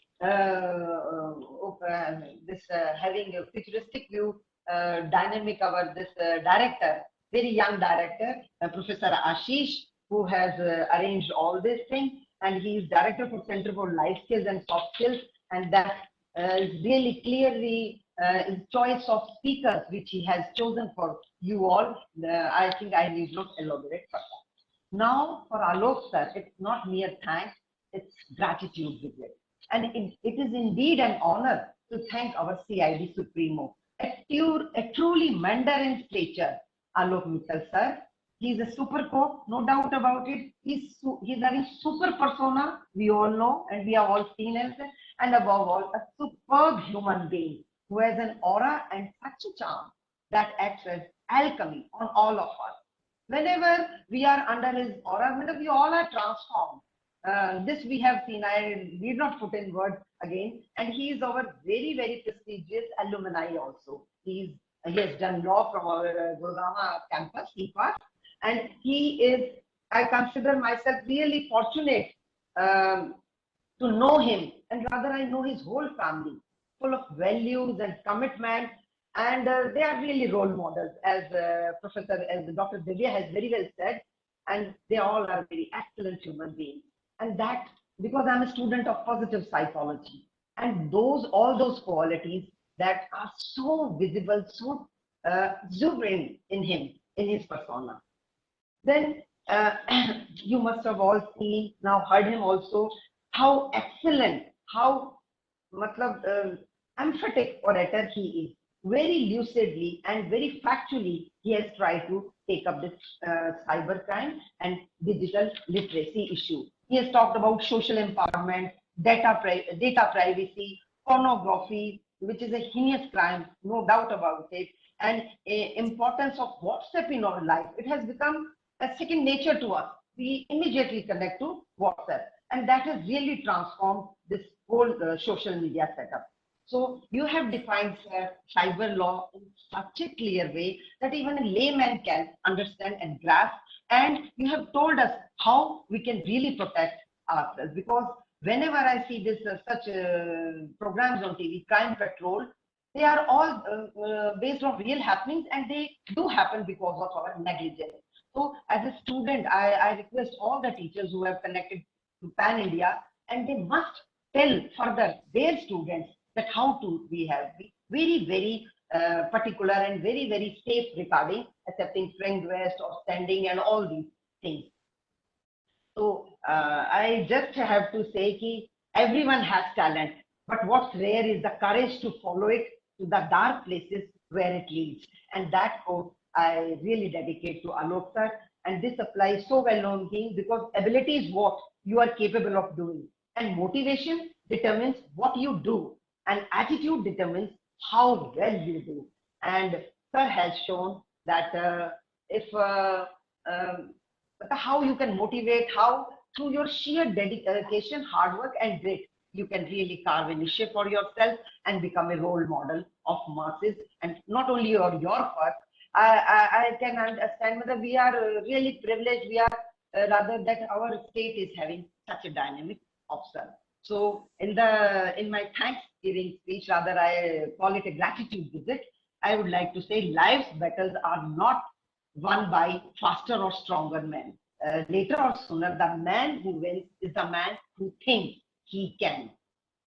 having a futuristic view, dynamic, this director, very young director, Professor Ashish, who has arranged all these things, and he is director for Center for Life Skills and Soft Skills, and that is really clearly his choice of speakers which he has chosen for you all. I think I need not elaborate further. Now for Alok sir, it's not mere thanks, it's gratitude with it. And it is indeed an honor to thank our CID Supremo, a truly Mandarin stature, Alok Mittal sir. He's a super coach, no doubt about it. He's having super persona, we all know, and we have all seen it. And above all, a superb human being who has an aura and such a charm that acts as alchemy on all of us. Whenever we are under his aura, whenever we all are transformed, this we have seen, I need not put in words again, and he is our very, very prestigious alumni also. He has done law from our Gurgaon campus, and he is, I consider myself really fortunate to know him, and rather I know his whole family, full of values and commitment, and they are really role models, as Dr. Divya has very well said, and they all are very excellent human beings. And that because I'm a student of positive psychology, and all those qualities that are so visible, so exuberant in him, in his persona. Then you must have all seen, now heard him also, how excellent, how emphatic orator he is. Very lucidly and very factually, he has tried to take up this cybercrime and digital literacy issue. He has talked about social empowerment, data privacy, pornography, which is a heinous crime, no doubt about it, and importance of WhatsApp in our life. It has become a second nature to us. We immediately connect to WhatsApp, and that has really transformed this whole social media setup. So you have defined cyber law in such a clear way that even a layman can understand and grasp. And you have told us how we can really protect ourselves. Because whenever I see this such programs on TV, Crime Patrol, they are all based on real happenings, and they do happen because of our negligence. So as a student, I request all the teachers who have connected to Pan India, and they must tell further their students that how to be very, very particular and very, very safe regarding accepting friend request or standing and all these things. So I just have to say that everyone has talent, but what's rare is the courage to follow it to the dark places where it leads. And that quote I really dedicate to Alok sir. And this applies so well on him, because ability is what you are capable of doing, and motivation determines what you do, and attitude determines how well you do. And sir has shown that how you can motivate, how through your sheer dedication, hard work, and grit, you can really carve a niche for yourself and become a role model of masses. And not only your part, I can understand whether we are really privileged, we are rather that our state is having such a dynamic officer. So in my Thanksgiving speech, rather I call it a gratitude visit, I would like to say life's battles are not won by faster or stronger men. Later or sooner, the man who wins is the man who thinks he can.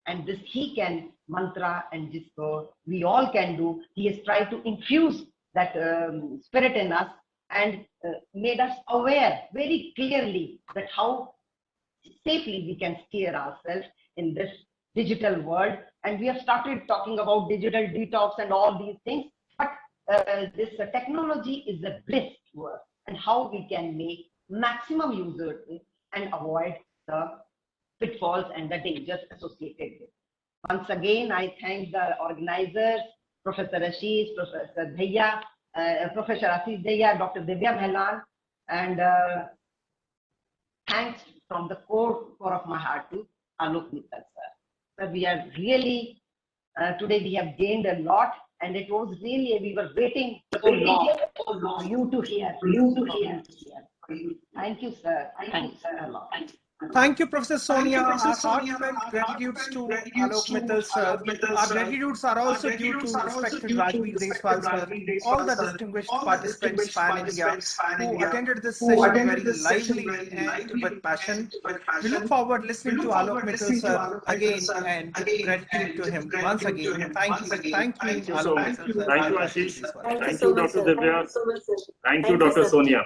And this he can mantra and jisko we all can do, he has tried to infuse that spirit in us, and made us aware very clearly that how safely we can steer ourselves in this digital world. And we have started talking about digital detox and all these things, but this technology is a bliss to us, and how we can make maximum use of it and avoid the pitfalls and the dangers associated with it. Once again, I thank the organizers, Professor Ashish, Professor Dahiya, Professor Ashish Dahiya, Dr. Divya Malhan, and thanks from the core of my heart to Alok Mittal, sir. Sir, we are really, today we have gained a lot, and it was really, we were waiting so long for you to hear. Thank you, sir. Thank you, sir, a lot. Thank you, Professor Sonia. Our heartfelt gratitudes to Alok Mittal, sir. Our gratitudes are also due to respected Rajveer Deswal, sir, all the distinguished participants pan-India who attended this session very lively and with passion. We look forward listening to Alok Mittal, sir, again, and gratitude to him once again. Thank you. Thank you, Thank you so Alok much. Mittal, sir. Thank you, and Ashish. Rajveer Deswal. Thank you Thank so you, much, Dr. sir. Divya. Thank you, Thank you, Dr. sir. Sonia.